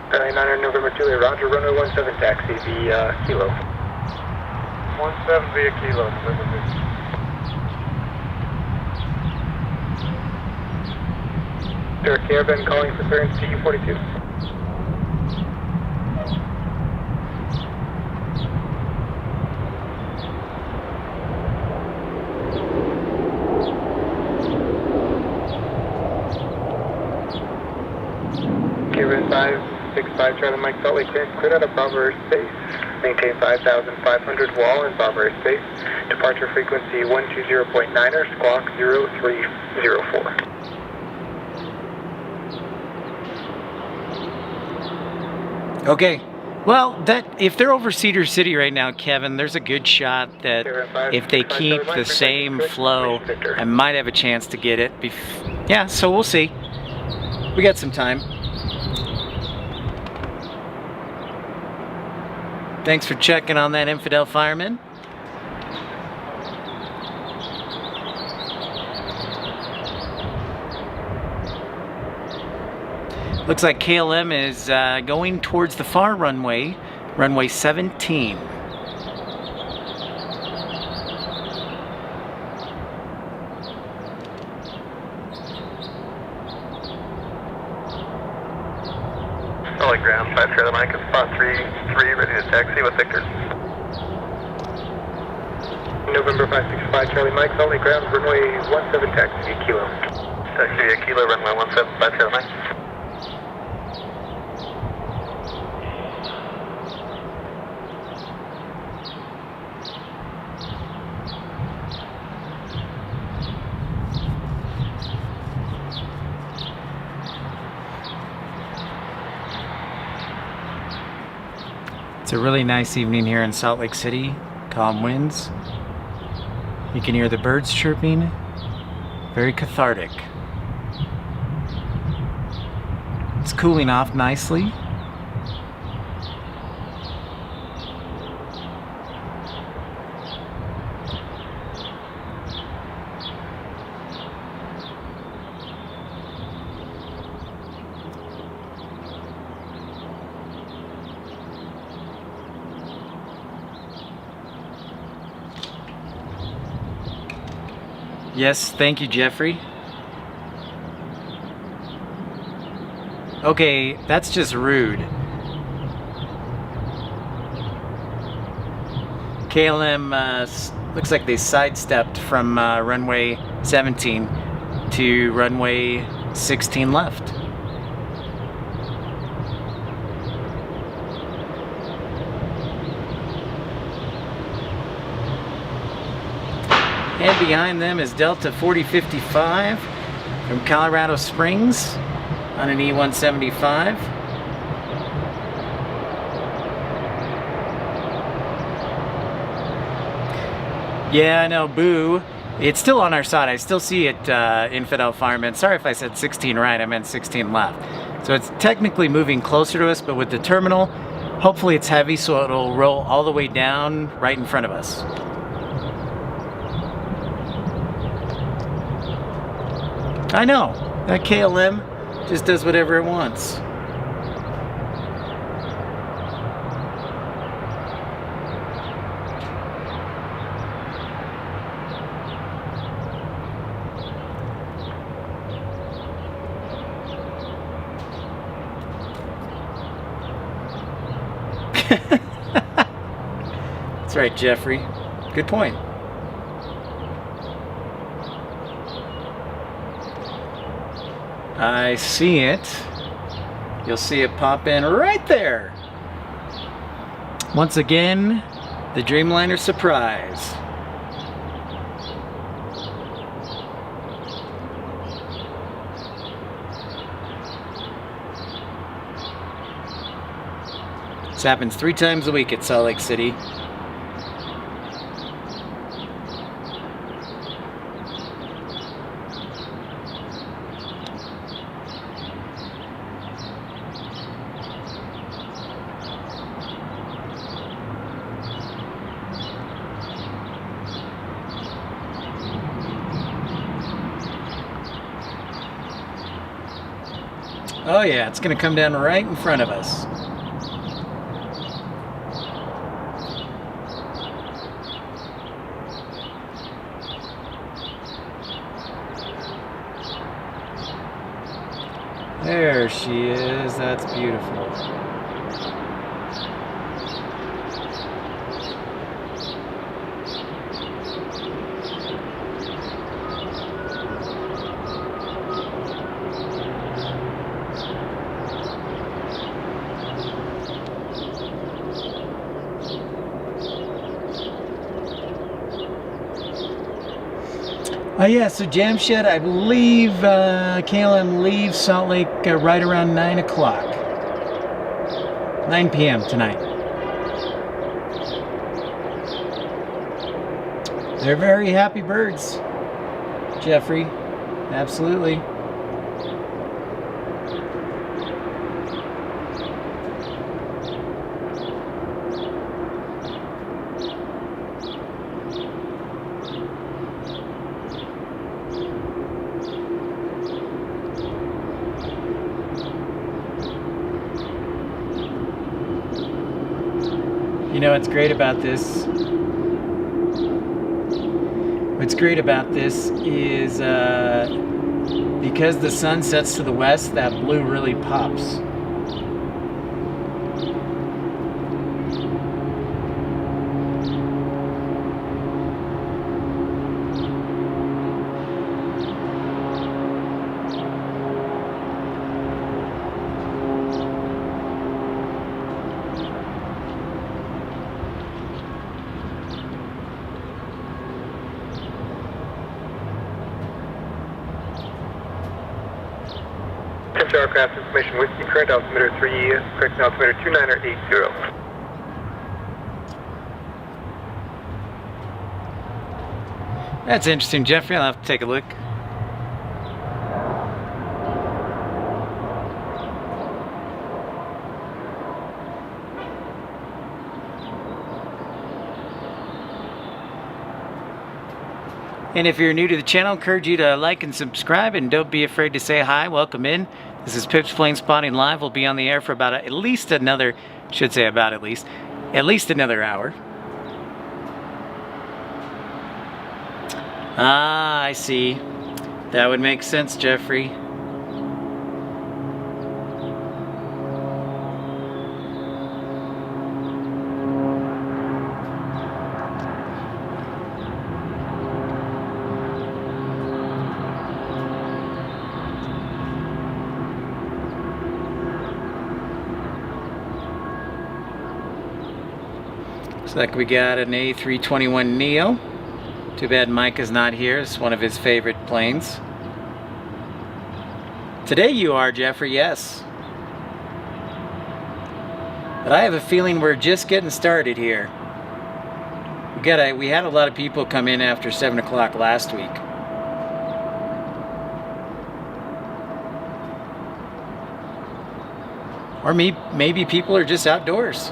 Skyline 9 November Juliet, roger, runway 17 taxi, via Kilo. 17 via Kilo, November Victor. Derek Caravan calling for clearance to U42. Caravan 565 Charlie Mike Salt Lake clearance cleared out of Bravo Airspace. Maintain 5,500 wall in Bravo Airspace. Departure frequency 120.9er, squawk 0304. Okay, well, if they're over Cedar City right now, Kevin, there's a good shot that if they keep the same flow, I might have a chance to get it. Yeah, so we'll see. We got some time. Thanks for checking on that, Infidel Fireman. Looks like KLM is going towards the far runway, runway 17. Solid ground, 5 Charlie Mike, it's spot 33, ready to taxi with Victor. November 565 Charlie Mike, solid ground, runway 17 taxi via Kilo. Taxi via Kilo, runway 175 Charlie Mike. It's a really nice evening here in Salt Lake City. Calm winds. You can hear the birds chirping. Very cathartic. It's cooling off nicely. Yes, thank you, Jeffrey. Okay, that's just rude. KLM looks like they sidestepped from runway 17 to runway 16 left. And behind them is Delta 4055 from Colorado Springs on an E175. Yeah, I know, boo. It's still on our side. I still see it, Infidel Fireman. Sorry if I said 16 right, I meant 16 left. So it's technically moving closer to us, but with the terminal, hopefully it's heavy so it'll roll all the way down right in front of us. I know, that KLM just does whatever it wants. That's right, Jeffrey. Good point. I see it. You'll see it pop in right there. Once again, the Dreamliner surprise. This happens 3 times a week at Salt Lake City. Oh yeah, it's gonna come down right in front of us. There she is, that's beautiful. Yeah, so Jamshed, I believe KLM leaves Salt Lake right around 9 o'clock. 9 p.m. tonight. They're very happy birds, Jeffrey. Absolutely. You know what's great about this? What's great about this is because the sun sets to the west, that blue really pops. Aircraft information with you. Correct altimeter 3, correct altimeter 2980. That's interesting, Jeffrey. I'll have to take a look. And if you're new to the channel, I encourage you to like and subscribe, and don't be afraid to say hi. Welcome in. This is Pip's Plane Spotting Live. We'll be on the air for about at least another hour. Ah, I see. That would make sense, Jeffrey. Looks like we got an A321neo. Too bad Mike is not here. It's one of his favorite planes. Today you are, Jeffrey, yes. But I have a feeling we're just getting started here. We had a lot of people come in after 7 o'clock last week. Or maybe people are just outdoors.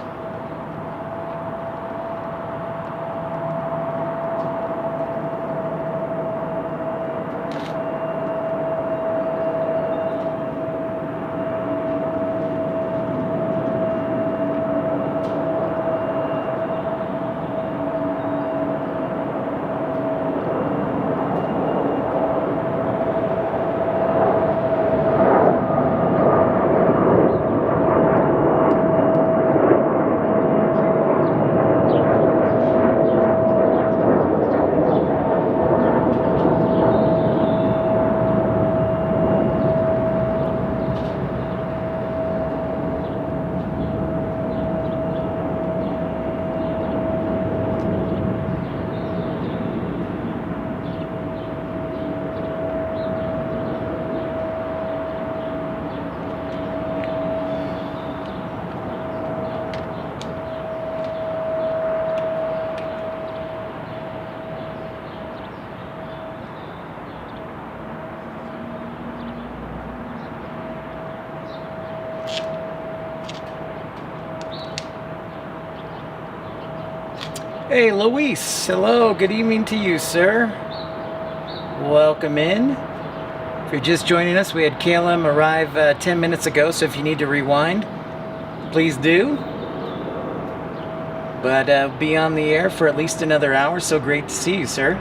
Hey, Luis. Hello. Good evening to you, sir. Welcome in. If you're just joining us, we had KLM arrive 10 minutes ago, so if you need to rewind, please do. But be on the air for at least another hour, so great to see you, sir.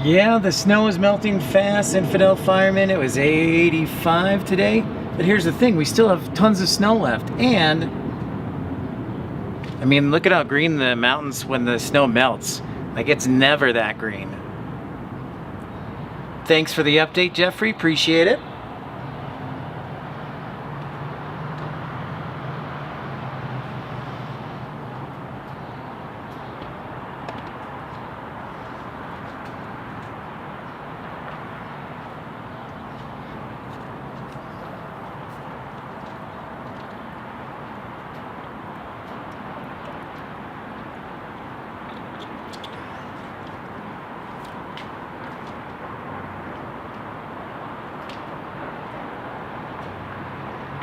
Yeah, the snow is melting fast, Infidel Fireman. It was 85 today. But here's the thing, we still have tons of snow left. And, I mean, look at how green the mountains when the snow melts. Like, it's never that green. Thanks for the update, Jeffrey. Appreciate it.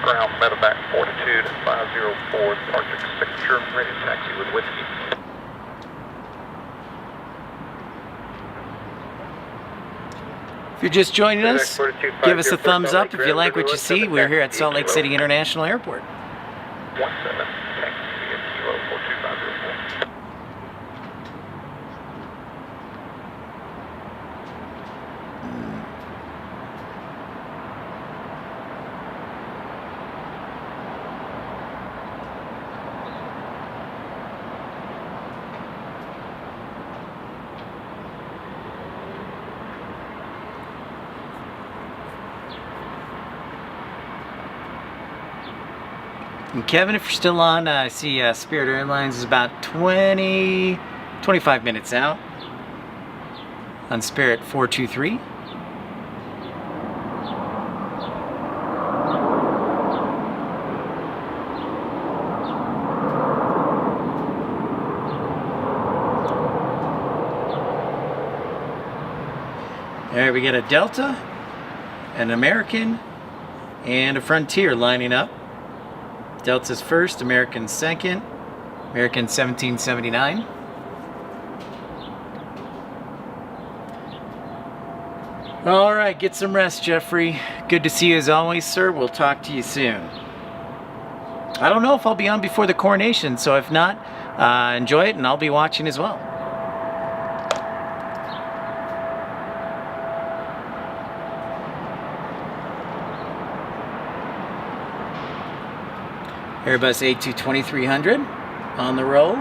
Ground medevac 42 to 504, departure signature, ready to taxi with whiskey. If you're just joining us, give us a thumbs up if you like what you see. We're here at Salt Lake City International Airport. 17, taxi at Kilo 42504. And Kevin, if you're still on, I see Spirit Airlines is about 25 minutes out on Spirit 423. There we get a Delta, an American, and a Frontier lining up. Delta's first, American second, American 1779. All right, get some rest, Jeffrey. Good to see you as always, sir. We'll talk to you soon. I don't know if I'll be on before the coronation, so if not, enjoy it and I'll be watching as well. Airbus A220-300 on the roll.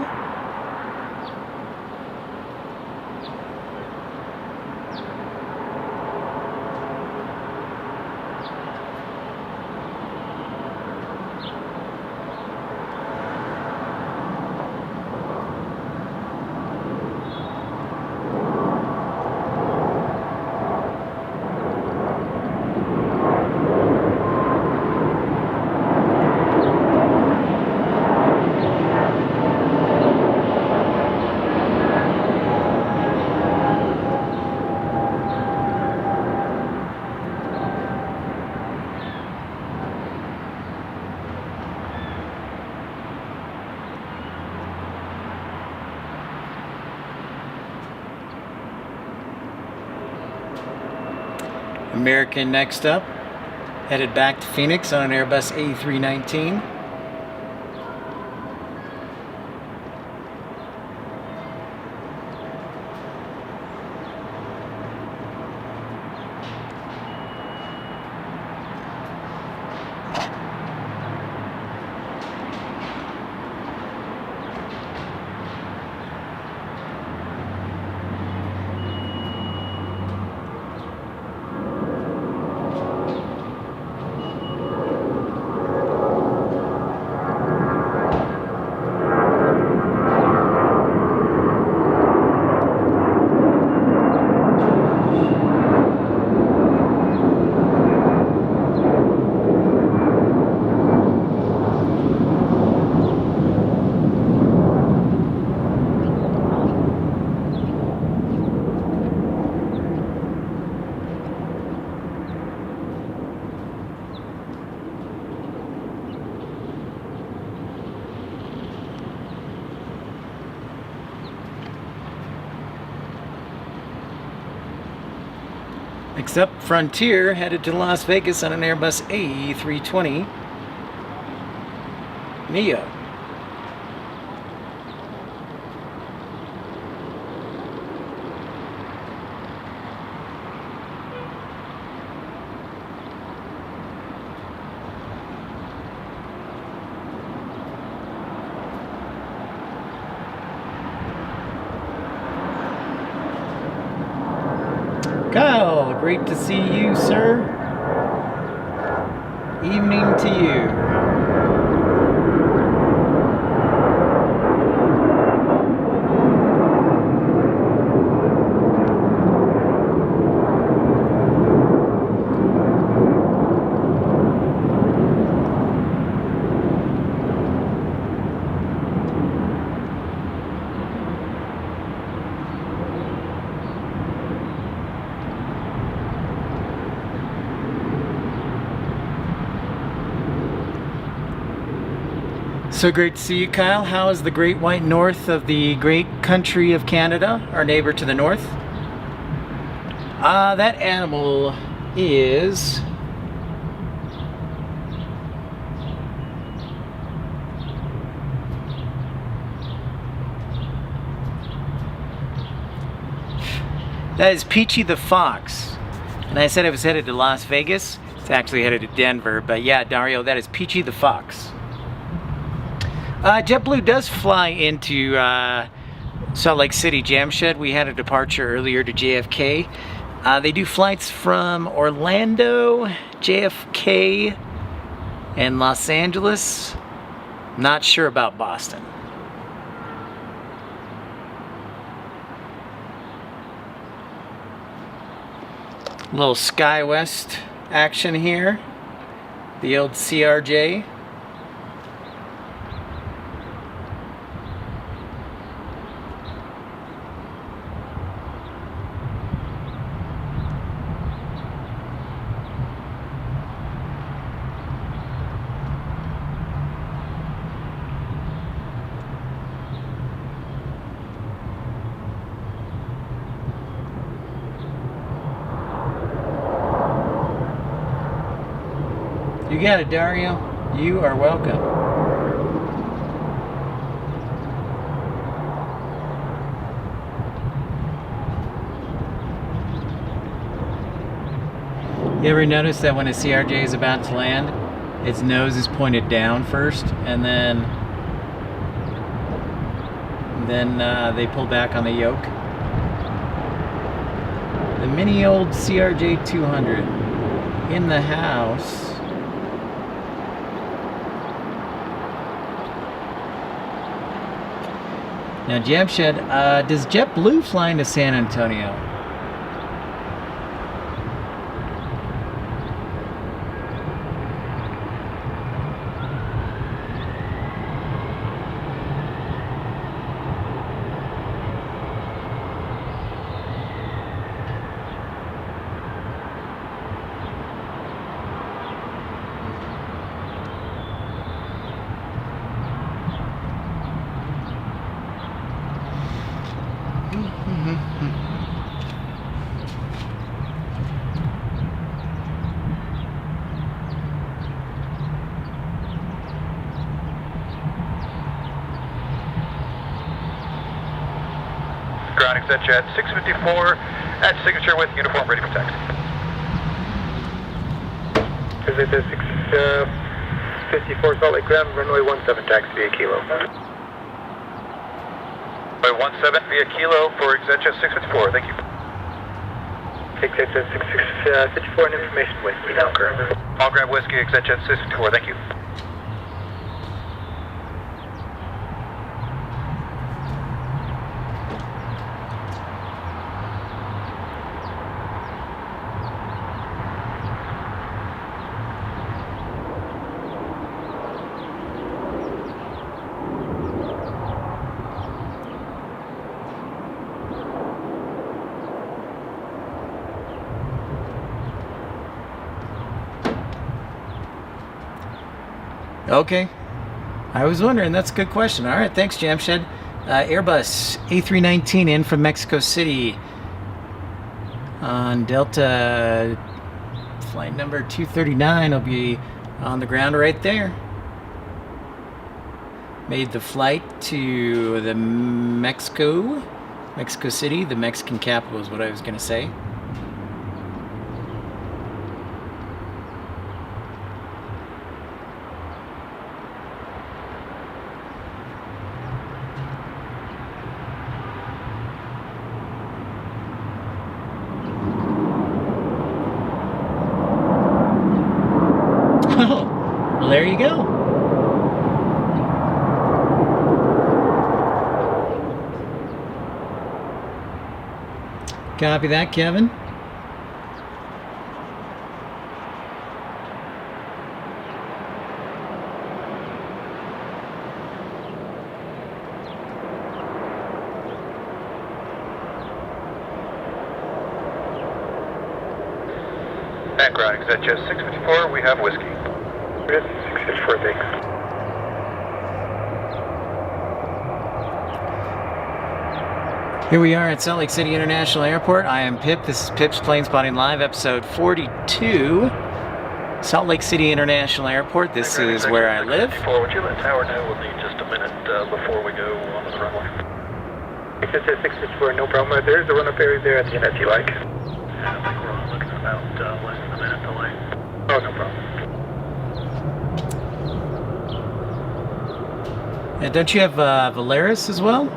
American next up, headed back to Phoenix on an Airbus A319. Next up, Frontier headed to Las Vegas on an Airbus A320 Neo. Kyle, great to see you, sir. Evening to you. So great to see you, Kyle. How is the great white north of the great country of Canada, our neighbor to the north? That animal is... that is Peachy the Fox. And I said I was headed to Las Vegas. It's actually headed to Denver. But yeah, Dario, that is Peachy the Fox. JetBlue does fly into Salt Lake City Jam Shed. We had a departure earlier to JFK. They do flights from Orlando, JFK, and Los Angeles. Not sure about Boston. A little SkyWest action here. The old CRJ. You got it, Dario. You are welcome. You ever notice that when a CRJ is about to land, its nose is pointed down first, and then they pull back on the yoke? The mini old CRJ 200 in the house. Now, Jamshed, does JetBlue fly into San Antonio? Ground exit jet 654 at signature with uniform ready for taxi. Visit the 654 Salt Lake Ground, runway 17 taxi via Kilo. Runway 17 via Kilo for exit jet 654, thank you. Exit jet 654 and information whiskey now current. I'll grab whiskey, exit jet 654, thank you. Okay. I was wondering. That's a good question. All right. Thanks, Jamshed. Airbus A319 in from Mexico City on Delta flight number 239. I'll be on the ground right there. Made the flight to the Mexico City, the Mexican capital is what I was going to say. Well, there you go. Copy that, Kevin. Background exit jet 654, we have whiskey. 654, thanks. Here we are at Salt Lake City International Airport. I am Pip. This is Pip's Plane Spotting Live, episode 42. Salt Lake City International Airport. This is where I live. Would you let Tower know we'll need just a minute before we go onto the runway? Exit jet 654, no problem. There's a run-up area there at the end if you like. Yeah, I think we're looking at about less than a minute delay. Oh, no problem. And don't you have Valeris as well?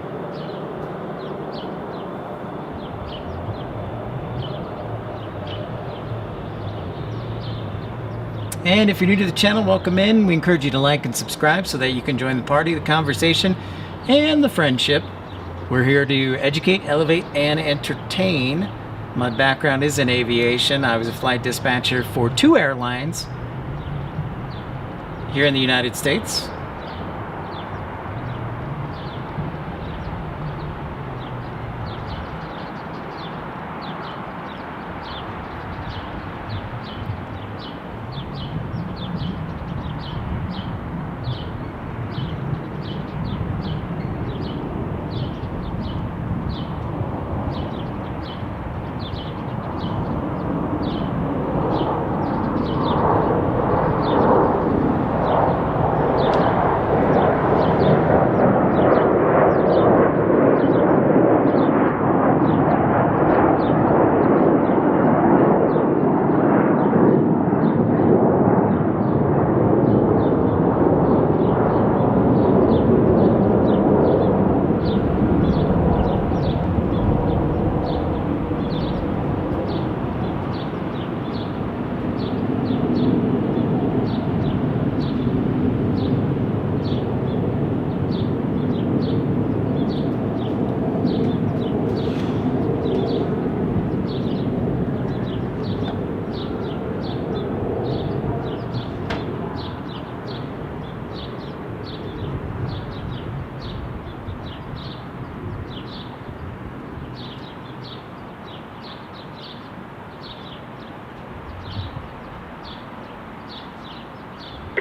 And if you're new to the channel, welcome in. We encourage you to like and subscribe so that you can join the party, the conversation, and the friendship. We're here to educate, elevate, and entertain. My background is in aviation. I was a flight dispatcher for 2 airlines here in the United States.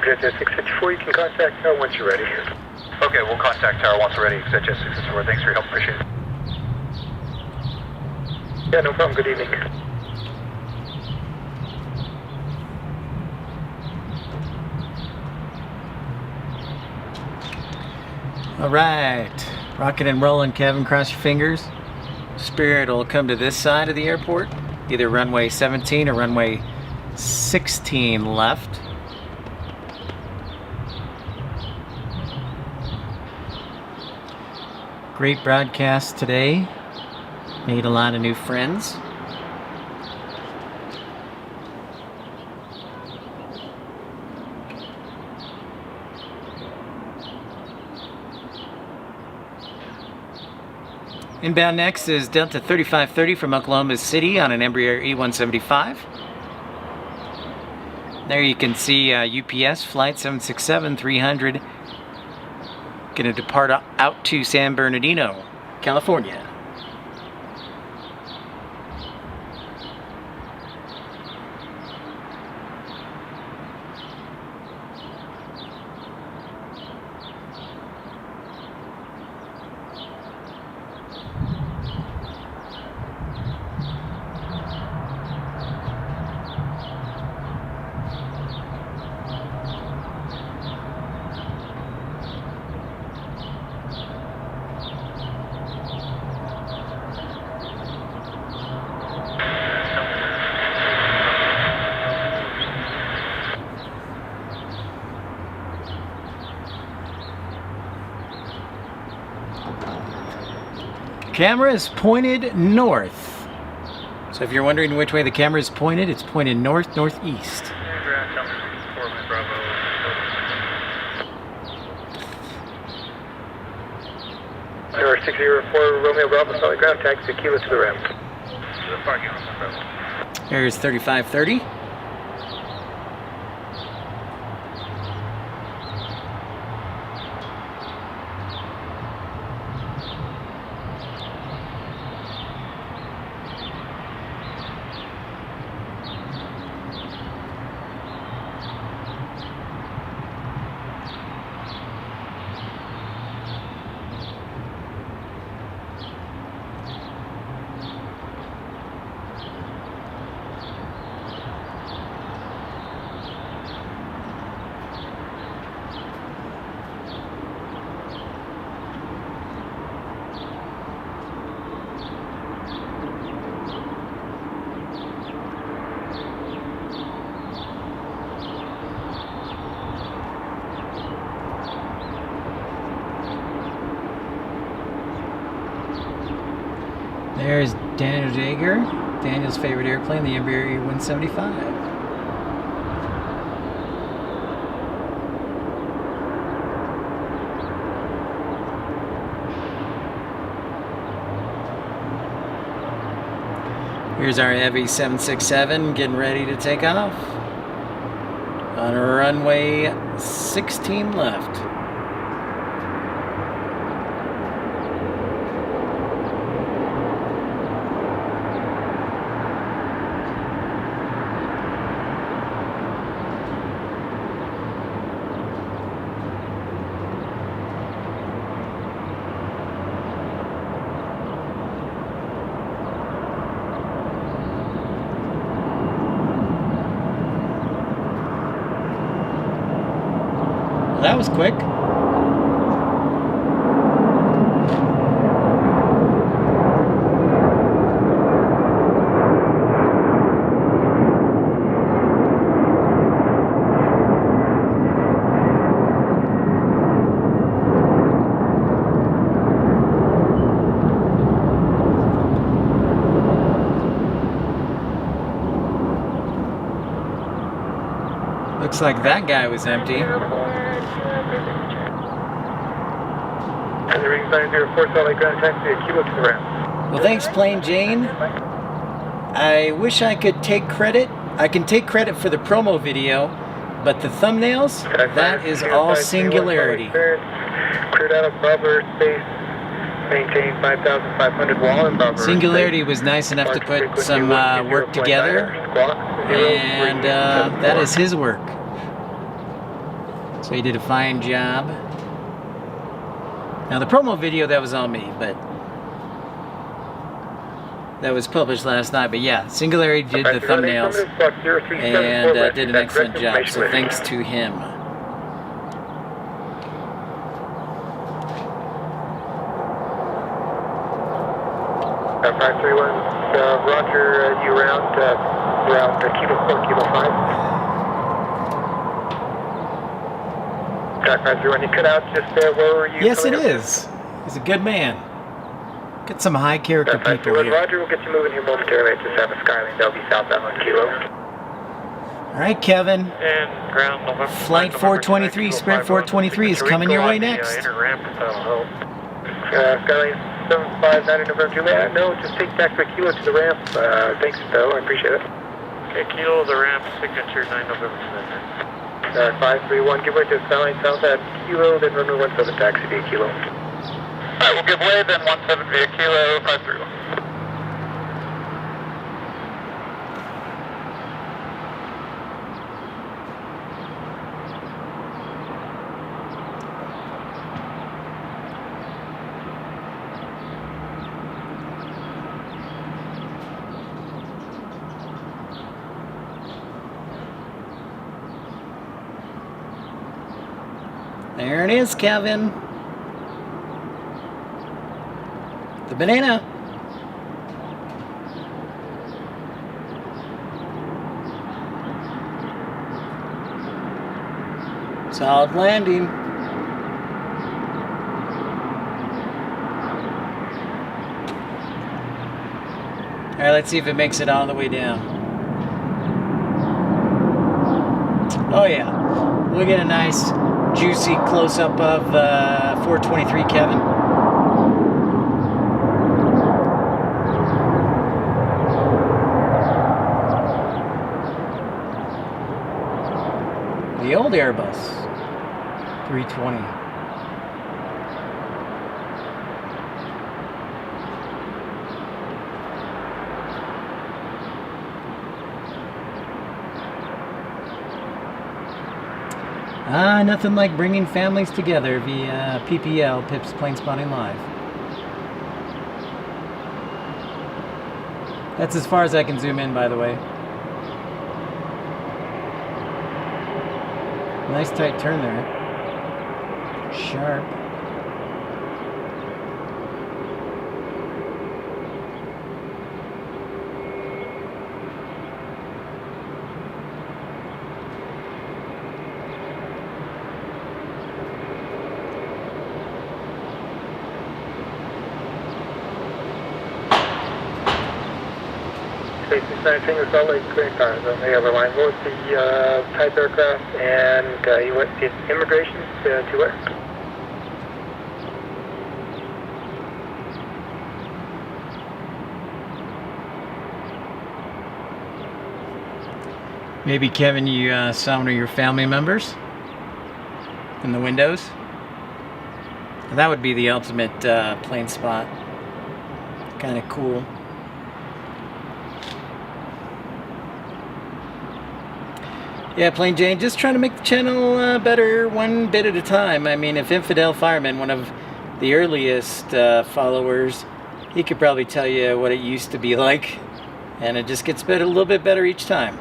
XHS 654, you can contact tower once you're ready. Okay, we'll contact tower once we're ready. XHS 664. Thanks for your help. Appreciate it. Yeah, no problem. Good evening. All right, rocking and rolling, Kevin. Cross your fingers. Spirit will come to this side of the airport, either runway 17 or runway 16 left. Great broadcast today. Made a lot of new friends. Inbound next is Delta 3530 from Oklahoma City on an Embraer E175. There you can see UPS flight 767-300 going to depart out to San Bernardino, California. Camera is pointed north. So if you're wondering which way the camera is pointed, it's pointed north-northeast. Ground Tower 64, my Bravo. Tower 604, Romeo Bravo, solid ground, taxi Kilo to the ramp. To the parking lot, my Bravo. Here's 3530. There's Daniel Jaeger, Daniel's favorite airplane, the Embraer E175. Here's our Heavy 767 getting ready to take off on runway 16 left. Well, that was quick. Looks like that guy was empty. And the ring 904, solid ground, taxi Kilo to the ramp. Well, thanks, Plain Jane. I wish I could take credit. I can take credit for the promo video, but the thumbnails, that is all Singularity. Cleared out of Bravo space, maintain 5,500 wall in Bravo. Singularity was nice enough to put some work together, and that is his work. So he did a fine job. Now the promo video, that was on me, but that was published last night. But yeah, Singularity did the thumbnails and did an excellent job. So thanks to him. 531, Roger, you around Kilo 4, Kilo 5. Jack 531, you cut out just where were you? Yes, it is. He's a good man. Get some high character people here. Roger, we'll get you moving here momentarily at just have a Skyline. That'll be southbound on Kilo. All right, Kevin. And ground November. Flight 423, Sprint 423 is coming your way next. Inner ramp, that'll help. Skyline 759 November Juliet. No, just take back for Kilo to the ramp. Thanks, though. I appreciate it. Okay, Kilo, the ramp, signature 9 November Juliet. 531, give way to Skyline South at Kilo, then runway 17 taxi via Kilo. Alright, we'll give way, then 17 via Kilo 531. There it is, Kevin. The banana. Solid landing. All right, let's see if it makes it all the way down. Oh yeah, we'll get a nice juicy close-up of 423, Kevin. The old Airbus 320. Nothing like bringing families together via PPL, Pip's Plane Spotting Live. That's as far as I can zoom in, by the way. Nice tight turn there. Sharp. Space 69 Salt Lake clearing cars on the other line. What was the type aircraft and you went to immigration to where? Maybe, Kevin, you saw one of your family members in the windows. That would be the ultimate plane spot. Kind of cool. Yeah, Plain Jane, just trying to make the channel better one bit at a time. I mean, if Infidel Fireman, one of the earliest followers, he could probably tell you what it used to be like, and it just gets better, a little bit better each time.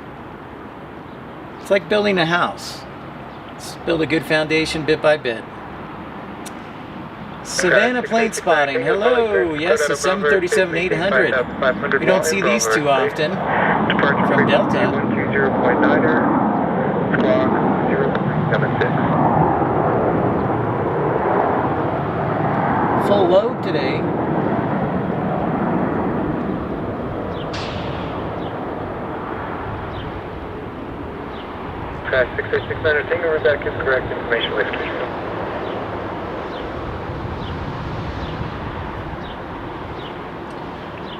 It's like building a house. Let's build a good foundation bit by bit. Savannah Plane Spotting, hello. Yes, the 737-800. We don't see these too often from Delta. Squawk 0376. Full load today. Track 6869, Tango back is correct information whiskey.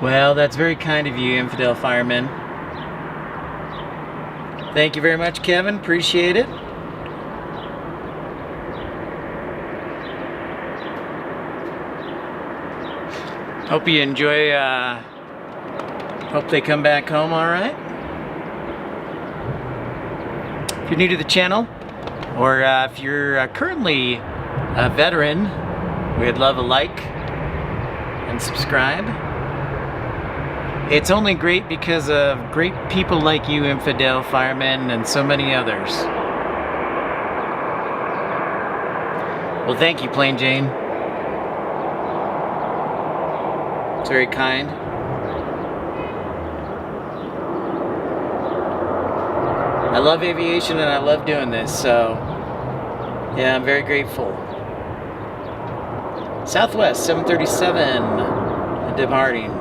Well, that's very kind of you, Infidel Fireman. Thank you very much, Kevin. Appreciate it. Hope you enjoy, hope they come back home all right. If you're new to the channel, Or if you're currently a veteran, we'd love a like and subscribe. It's only great because of great people like you, infidel firemen, and so many others. Well, thank you, Plain Jane. It's very kind. I love aviation and I love doing this, so yeah, I'm very grateful. Southwest 737 departing.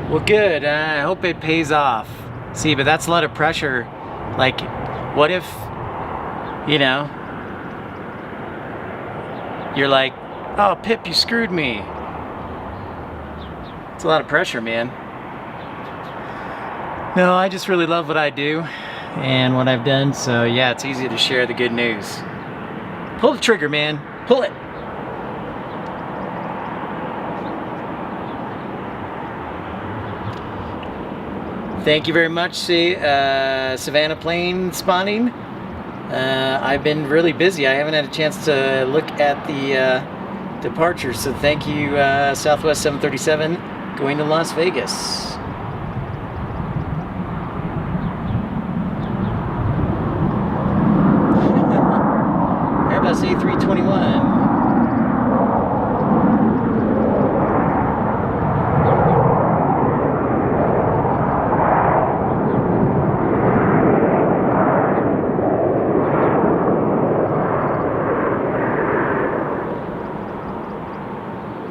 Well, good. I hope it pays off. See, but that's a lot of pressure. Like, what if, you know, you're like, oh, Pip, you screwed me. It's a lot of pressure, man. No, I just really love what I do and what I've done. So, yeah, it's easy to share the good news. Pull the trigger, man. Pull it. Thank you very much, Savannah Plane Spawning. I've been really busy. I haven't had a chance to look at the departure, so thank you, Southwest 737, going to Las Vegas. Airbus A321.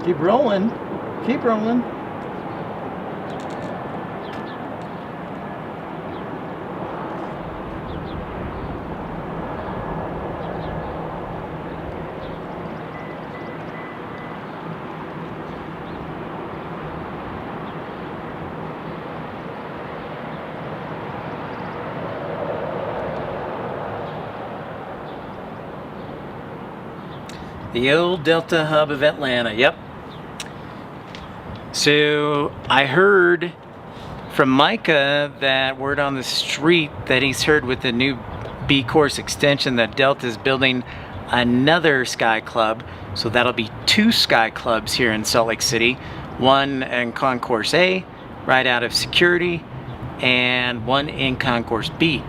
Keep rolling. Keep rolling. The old Delta hub of Atlanta. Yep. So I heard from Micah that word on the street that he's heard with the new B course extension that Delta is building another Sky Club. So that'll be 2 Sky Clubs here in Salt Lake City. One in Concourse A, right out of security, and one in Concourse B.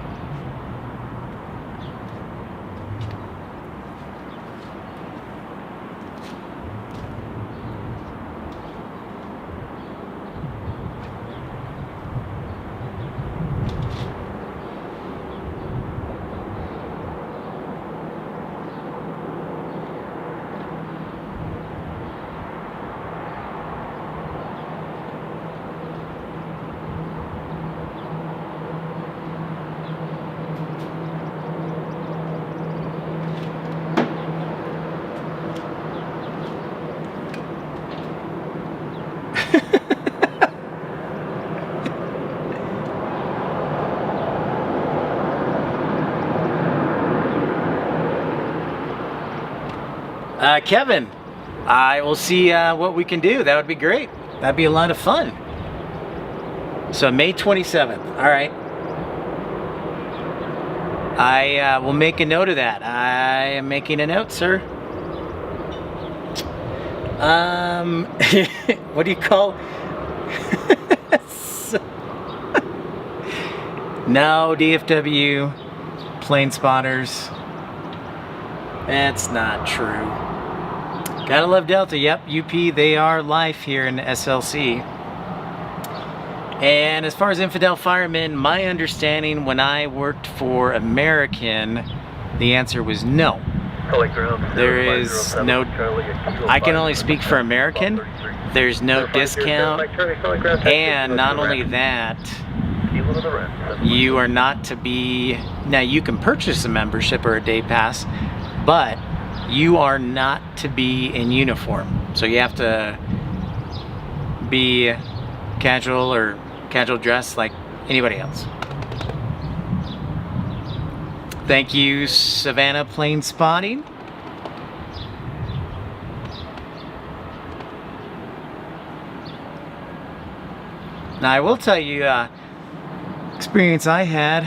Kevin, I will see what we can do. That would be great. That'd be a lot of fun. So May 27th. All right. I will make a note of that. I am making a note, sir. What do you call? No, DFW, plane spotters. That's not true. Gotta love Delta. Yep, UP, they are life here in SLC. And as far as infidel firemen, my understanding when I worked for American, the answer was no. There is no, I can only speak for American. There's no discount. And not only that, you are not to be, now you can purchase a membership or a day pass, but you are not to be in uniform. So you have to be casual or casual dress like anybody else. Thank you, Savannah Plane Spotting. Now I will tell you, experience I had.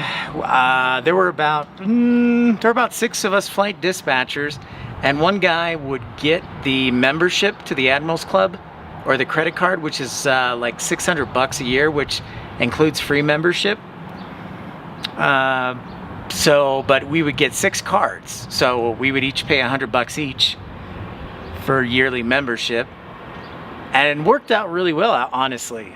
There were about 6 of us flight dispatchers, and one guy would get the membership to the Admirals Club or the credit card, which is like $600 a year, which includes free membership. But we would get 6 cards, so we would each pay $100 each for yearly membership, and it worked out really well, honestly.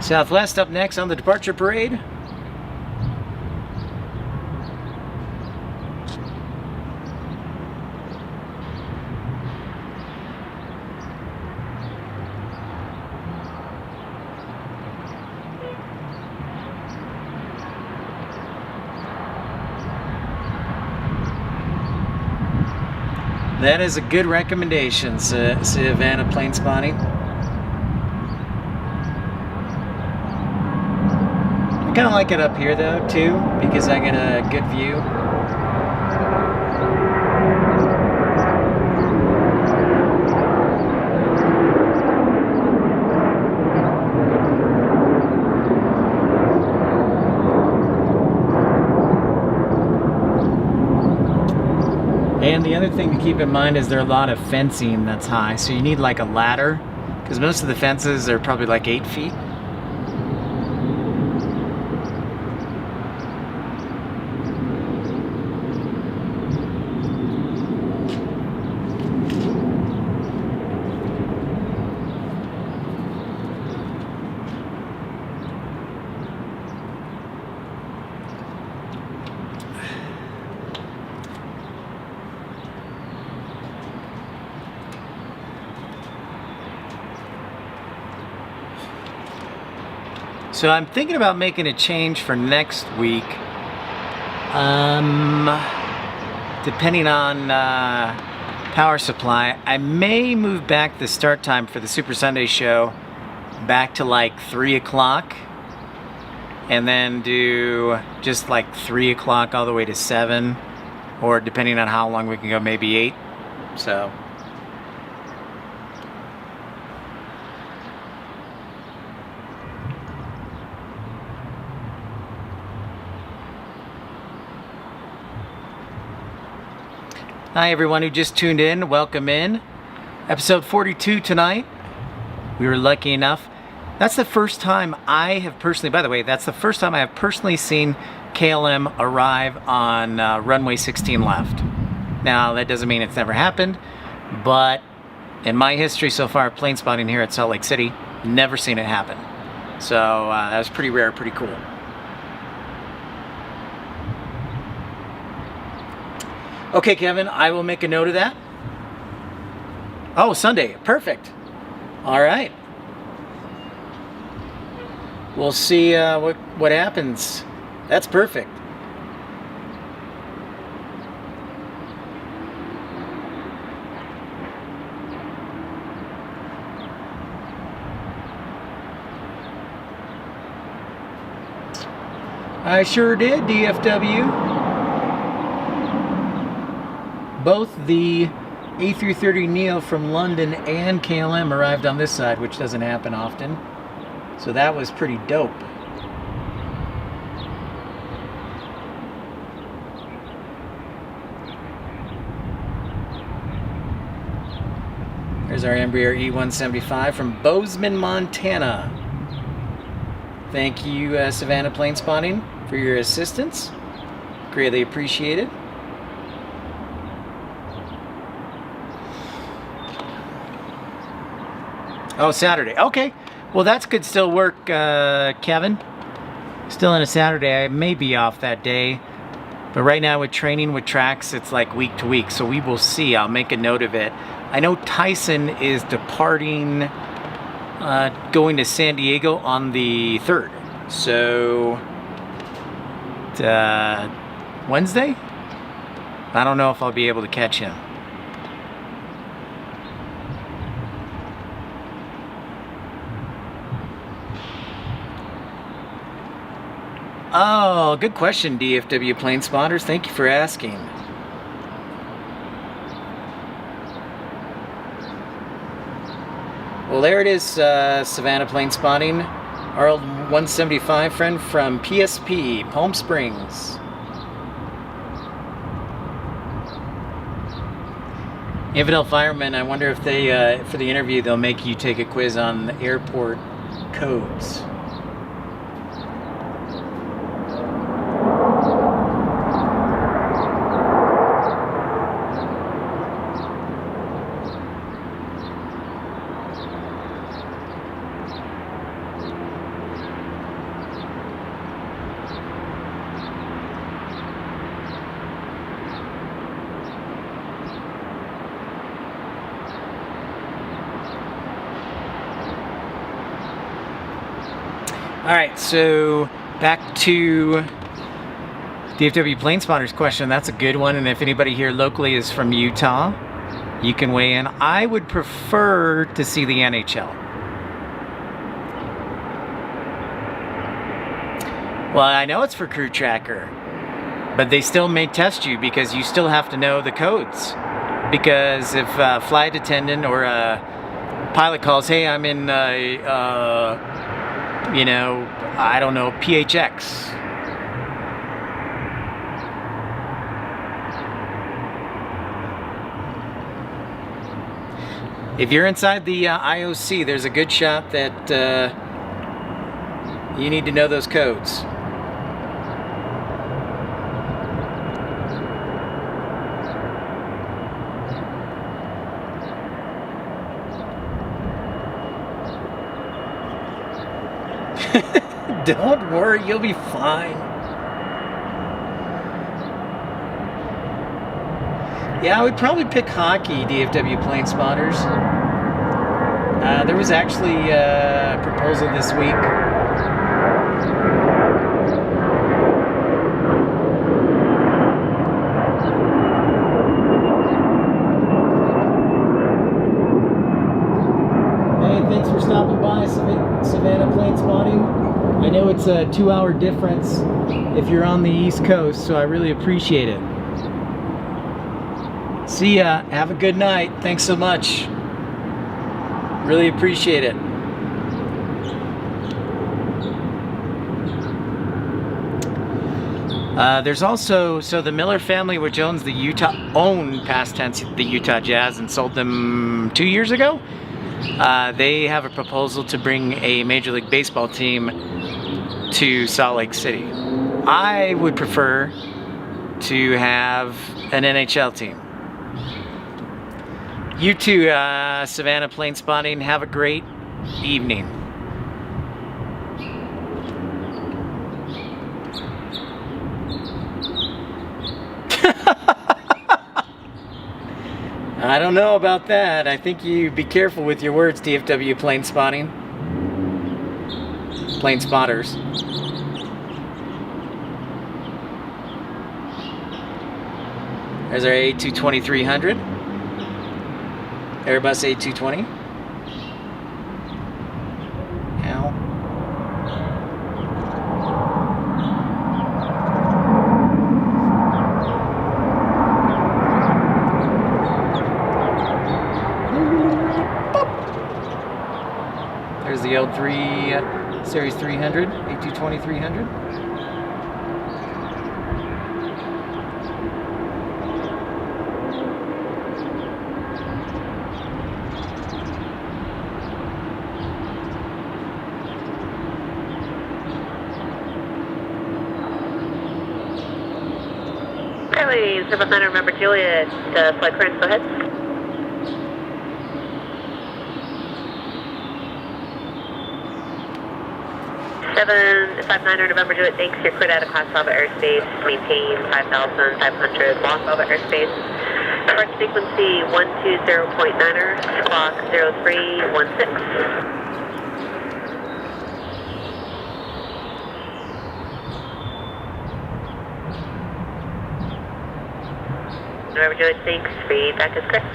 Southwest up next on the departure parade. That is a good recommendation, Savannah Plane Spotting. I kind of like it up here though too, because I get a good view. And the other thing to keep in mind is there are a lot of fencing that's high, so you need like a ladder, because most of the fences are probably like 8 feet. So I'm thinking about making a change for next week. Depending on power supply, I may move back the start time for the Super Sunday show back to like 3 o'clock, and then do just like 3 o'clock all the way to 7, or depending on how long we can go, maybe 8. So hi everyone who just tuned in, welcome in. Episode 42 tonight. We were lucky enough. That's the first time I have personally, by the way, that's the first time I have personally seen KLM arrive on runway 16 left. Now that doesn't mean it's never happened, but in my history so far, plane spotting here at Salt Lake City, never seen it happen. So that was pretty rare, pretty cool. Okay, Kevin, I will make a note of that. Oh, Sunday, perfect. All right. We'll see what happens. That's perfect. I sure did, DFW. Both the A330neo from London and KLM arrived on this side, which doesn't happen often. So that was pretty dope. There's our Embraer E175 from Bozeman, Montana. Thank you, Savannah Plane Spotting, for your assistance. Greatly appreciated. Oh, Saturday. Okay. Well, that's good still work, Kevin. Still in a Saturday. I may be off that day. But right now with training with tracks, it's like week to week. So we will see. I'll make a note of it. I know Tyson is departing, going to San Diego on the 3rd. So, Wednesday? I don't know if I'll be able to catch him. Oh, good question, DFW Plane Spotters. Thank you for asking. Well, there it is, Savannah Plane Spotting. Our old 175 friend from PSP, Palm Springs. Infidel Fireman, I wonder if they, for the interview, they'll make you take a quiz on the airport codes. Alright, so back to DFW Plane Spotter's question. That's a good one, and if anybody here locally is from Utah, you can weigh in. I would prefer to see the NHL. Well, I know it's for Crew Tracker, but they still may test you because you still have to know the codes. Because if a flight attendant or a pilot calls, hey, I'm in you know, I don't know, PHX. If you're inside the IOC, there's a good shot that you need to know those codes. Don't worry, you'll be fine. Yeah, I would probably pick hockey, DFW Plane Spotters. There was actually a proposal this week. Hey, thanks for stopping by, Savannah Plane Spotting. I know it's a 2-hour difference if you're on the East Coast, so I really appreciate it. See ya. Have a good night. Thanks so much. Really appreciate it. There's also, so the Miller family, which owns the owned past tense, the Utah Jazz, and sold them 2 years ago. They have a proposal to bring a Major League Baseball team to Salt Lake City. I would prefer to have an NHL team. You too, Savannah Plane Spotting. Have a great evening. I don't know about that. I think you be careful with your words, DFW Plane Spotting. Plane Spotters. There's our A220-300. Airbus A220. Ow. There's the L3 Series 300, A220-300. Charlie, 79 November Juliet, flight clearance, go ahead. 759 November Juliet, thanks. You're cleared out of class Alpha airspace. Maintain 5,500 lost Alpha airspace. Approach frequency 120.9er, squawk 0316. November Juliet, thanks. Feedback is correct.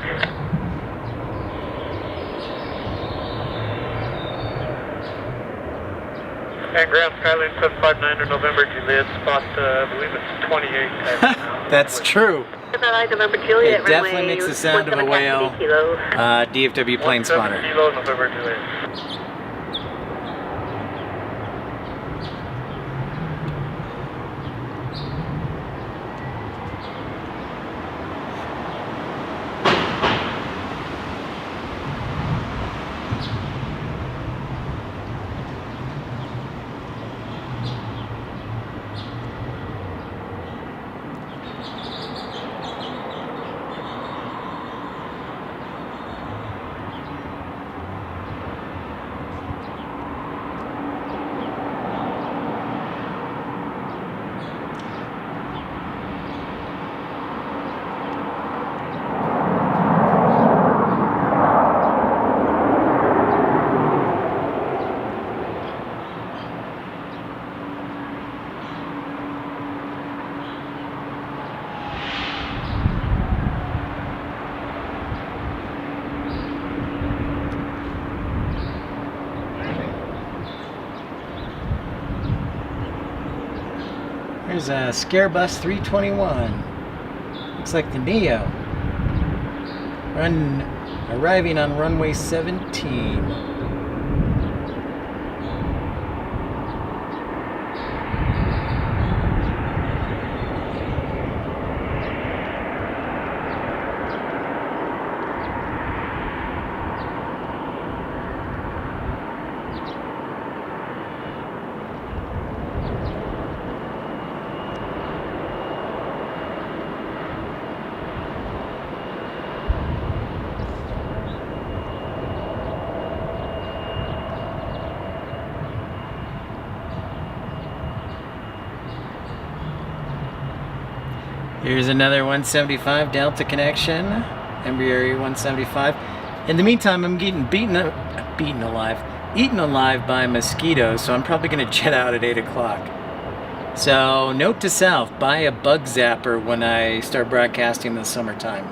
And ground Skyline 759 November Juliet, spot, I believe it's 28. That's true. November Juliet, It definitely makes the sound of a whale. DFW plane spotter. Kilo November Juliet. There's a Scarebus 321. Looks like the Neo. Arriving on runway 17. Here's another 175 Delta connection, Embry 175. In the meantime, I'm getting eaten alive by mosquitoes, so I'm probably going to jet out at 8 o'clock. So, note to self, buy a bug zapper when I start broadcasting in the summertime.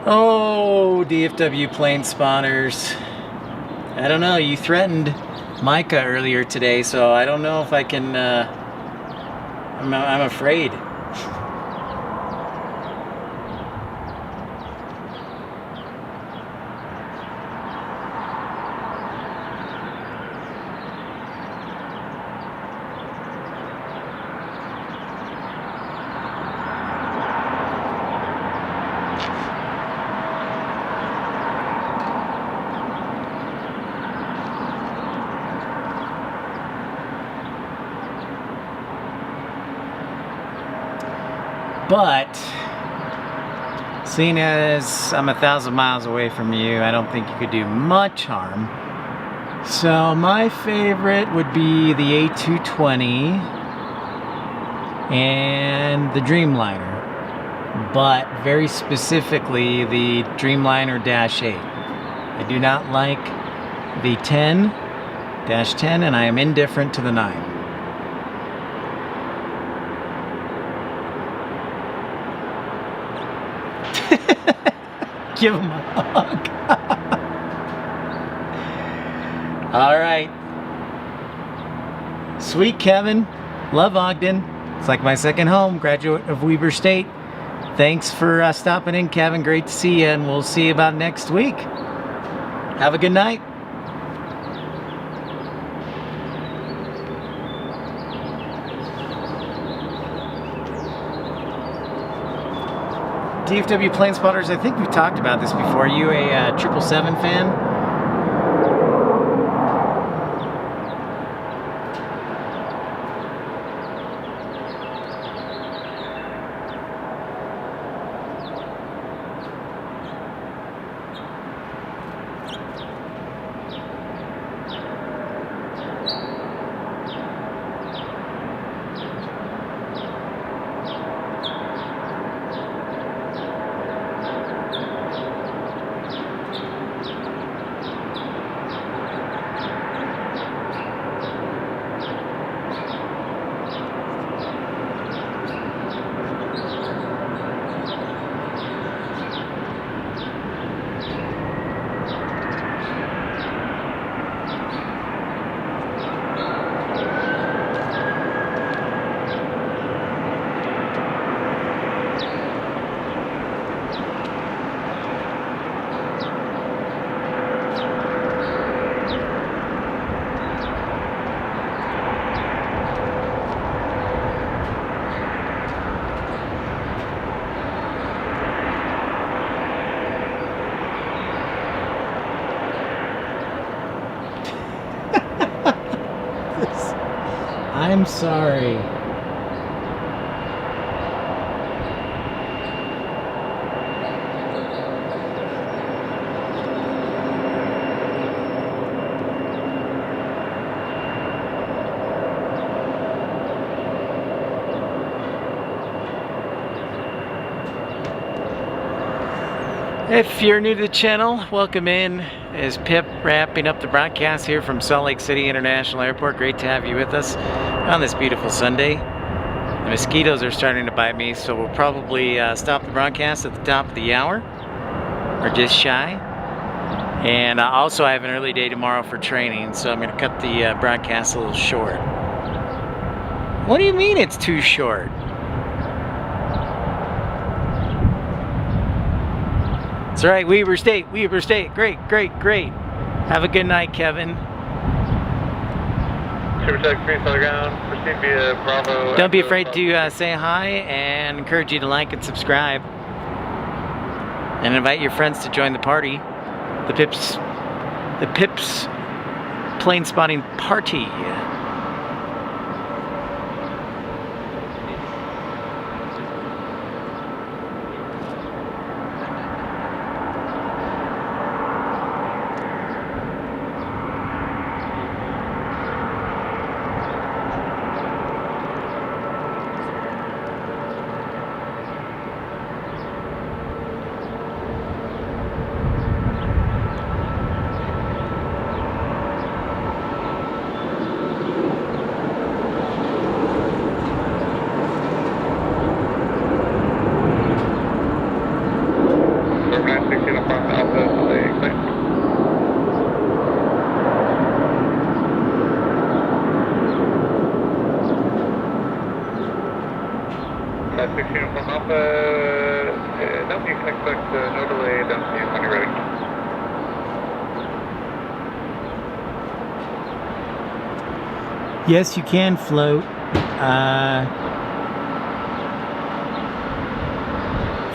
Oh, DFW plane spawners. I don't know, you threatened Micah earlier today, so I don't know if I can, I'm afraid. But, seeing as I'm 1,000 miles away from you, I don't think you could do much harm. So my favorite would be the A220 and the Dreamliner, but very specifically the Dreamliner Dash 8. I do not like the 10-10, and I am indifferent to the 9. Give him a hug. All right. Sweet Kevin. Love Ogden. It's like my second home. Graduate of Weber State. Thanks for stopping in, Kevin. Great to see you, and we'll see you about next week. Have a good night. DFW plane spotters, I think we've talked about this before. Are you a 777 fan? sorry. If you're new to the channel, welcome in. Is Pip wrapping up the broadcast here from Salt Lake City International Airport. Great to have you with us on this beautiful Sunday. The mosquitoes are starting to bite me, so we'll probably stop the broadcast at the top of the hour, or just shy. And also I have an early day tomorrow for training, so I'm going to cut the broadcast a little short. What do you mean it's too short? That's right, Weber State, great, great, great. Have a good night, Kevin. SuperTech 3 on the ground, proceed via Bravo. Don't be afraid to say hi, and encourage you to like and subscribe. And invite your friends to join the party. The Pips plane spotting party. Yes, you can float.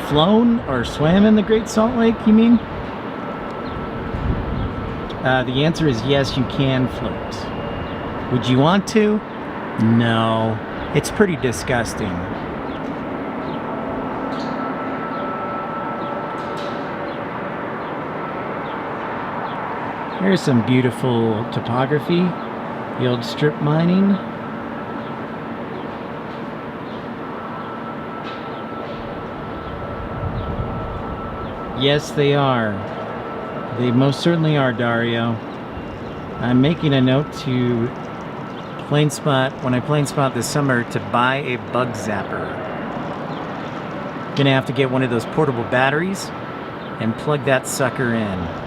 Flown or swam in the Great Salt Lake, you mean? The answer is yes, you can float. Would you want to? No. It's pretty disgusting. Here's some beautiful topography. The old strip mining. Yes, they are. They most certainly are, Dario. I'm making a note to plane spot, when I plane spot this summer, to buy a bug zapper. Gonna have to get one of those portable batteries and plug that sucker in.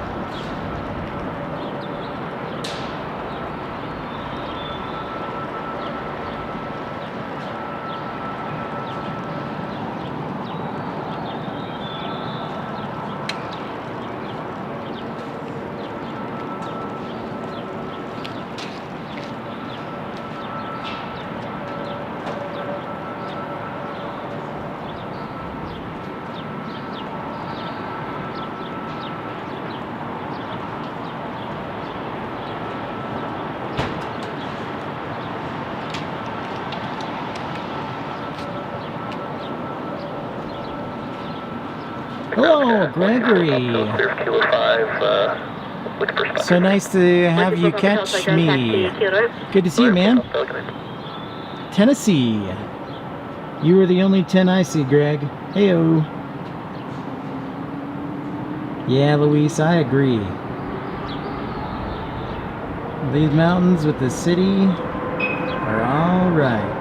Hello, Gregory. So nice to have you catch me. Good to see you, man. Tennessee. You were the only 10 I see, Greg. Heyo. Yeah, Luis, I agree. These mountains with the city are all right.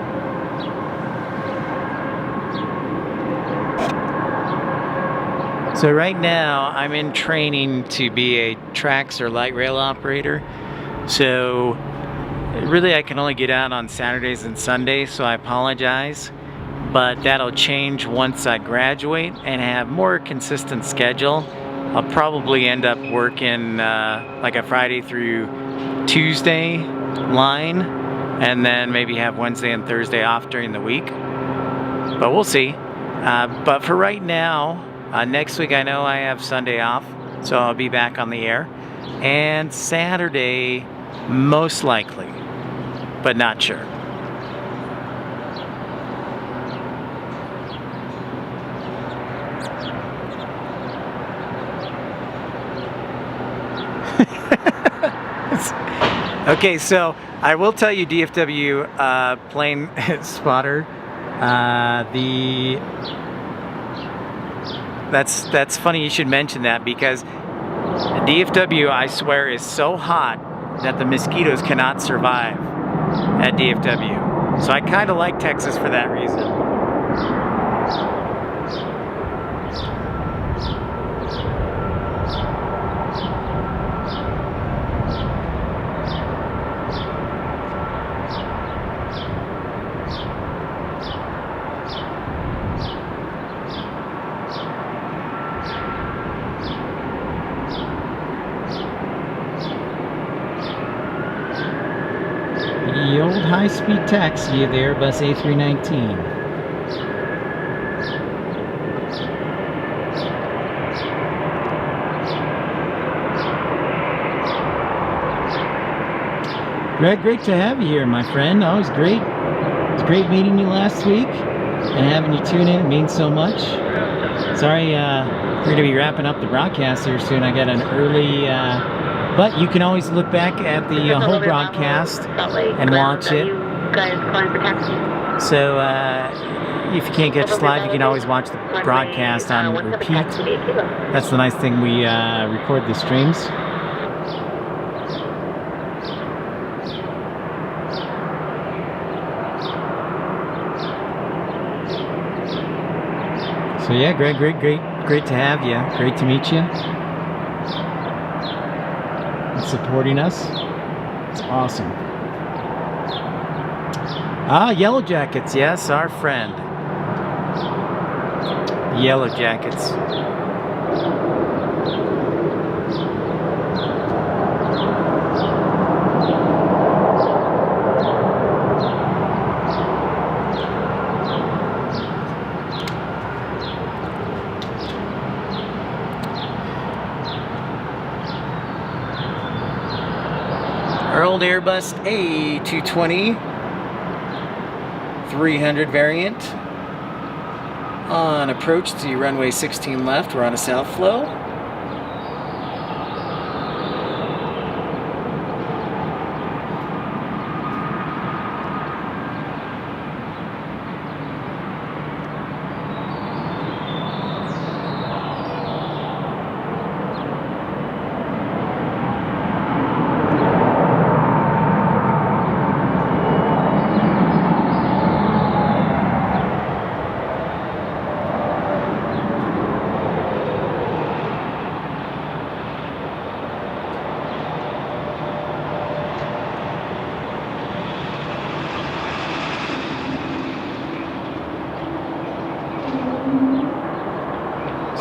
So right now, I'm in training to be a tracks or light rail operator. So really I can only get out on Saturdays and Sundays, so I apologize. But that'll change once I graduate and have more consistent schedule. I'll probably end up working like a Friday through Tuesday line, and then maybe have Wednesday and Thursday off during the week. But we'll see. But for right now, next week I know I have Sunday off, so I'll be back on the air. And Saturday, most likely, but not sure. Okay, so I will tell you, DFW plane spotter, that's funny you should mention that, because DFW, I swear, is so hot that the mosquitoes cannot survive at DFW. So I kind of like Texas for that reason. The old high-speed taxi of the Airbus A319. Greg, great to have you here, my friend. Always great. It's great meeting you last week and having you tune in. It means so much. Sorry, we're going to be wrapping up the broadcast here soon. I got an early... but you can always look back at the whole broadcast and watch it. So if you can't catch us live, you can always watch the broadcast on repeat. That's the nice thing, we record the streams. So yeah, Greg, great to have you. Great to meet you. Supporting us. It's awesome. Ah, Yellow Jackets, yes, our friend. Yellow Jackets. Our old Airbus A220 300 variant on approach to runway 16 left. We're on a south flow.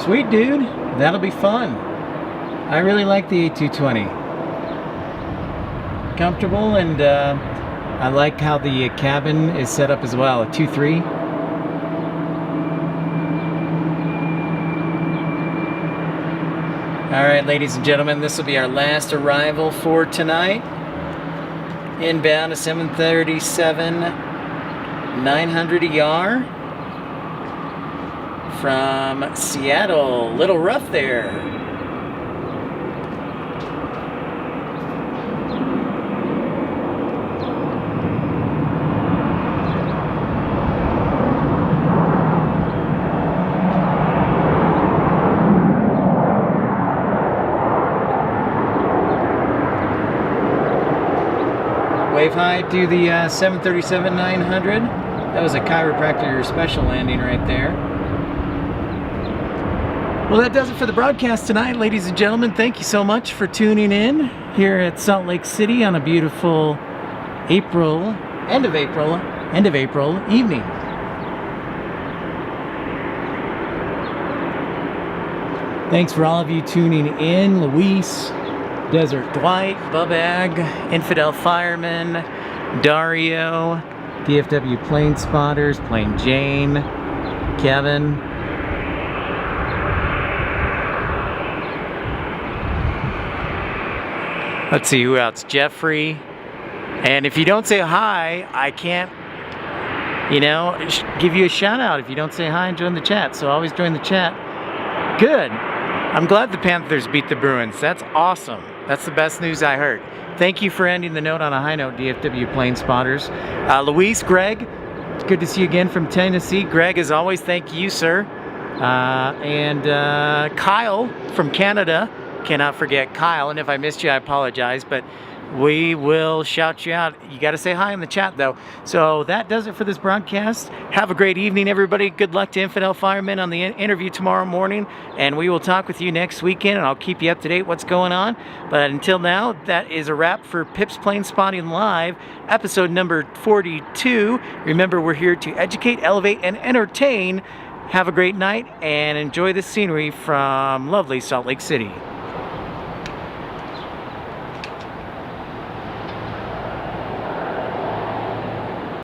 Sweet, dude. That'll be fun. I really like the A220. Comfortable, and I like how the cabin is set up as well. A 2-3. All right, ladies and gentlemen, this will be our last arrival for tonight. Inbound to 737 900 ER. From Seattle. Little rough there. Wave high to the 737-900. That was a chiropractor special landing right there. Well, that does it for the broadcast tonight, ladies and gentlemen. Thank you so much for tuning in here at Salt Lake City on a beautiful end of April evening. Thanks for all of you tuning in. Luis, Desert Dwight, Bubag, Infidel Fireman, Dario, DFW Plane Spotters, Plane Jane, Kevin. Let's see who else. Jeffrey. And if you don't say hi, I can't, give you a shout out if you don't say hi and join the chat. So always join the chat. Good. I'm glad the Panthers beat the Bruins. That's awesome. That's the best news I heard. Thank you for ending the note on a high note, DFW Plane Spotters. Luis, Greg, good to see you again from Tennessee. Greg, as always, thank you, sir. And Kyle from Canada. Cannot forget Kyle. And if I missed you, I apologize. But we will shout you out. You got to say hi in the chat, though. So that does it for this broadcast. Have a great evening, everybody. Good luck to Infidel Firemen on the interview tomorrow morning. And we will talk with you next weekend, and I'll keep you up to date what's going on. But until now, that is a wrap for Pip's Plane Spotting Live, episode number 42. Remember, we're here to educate, elevate, and entertain. Have a great night, and enjoy the scenery from lovely Salt Lake City.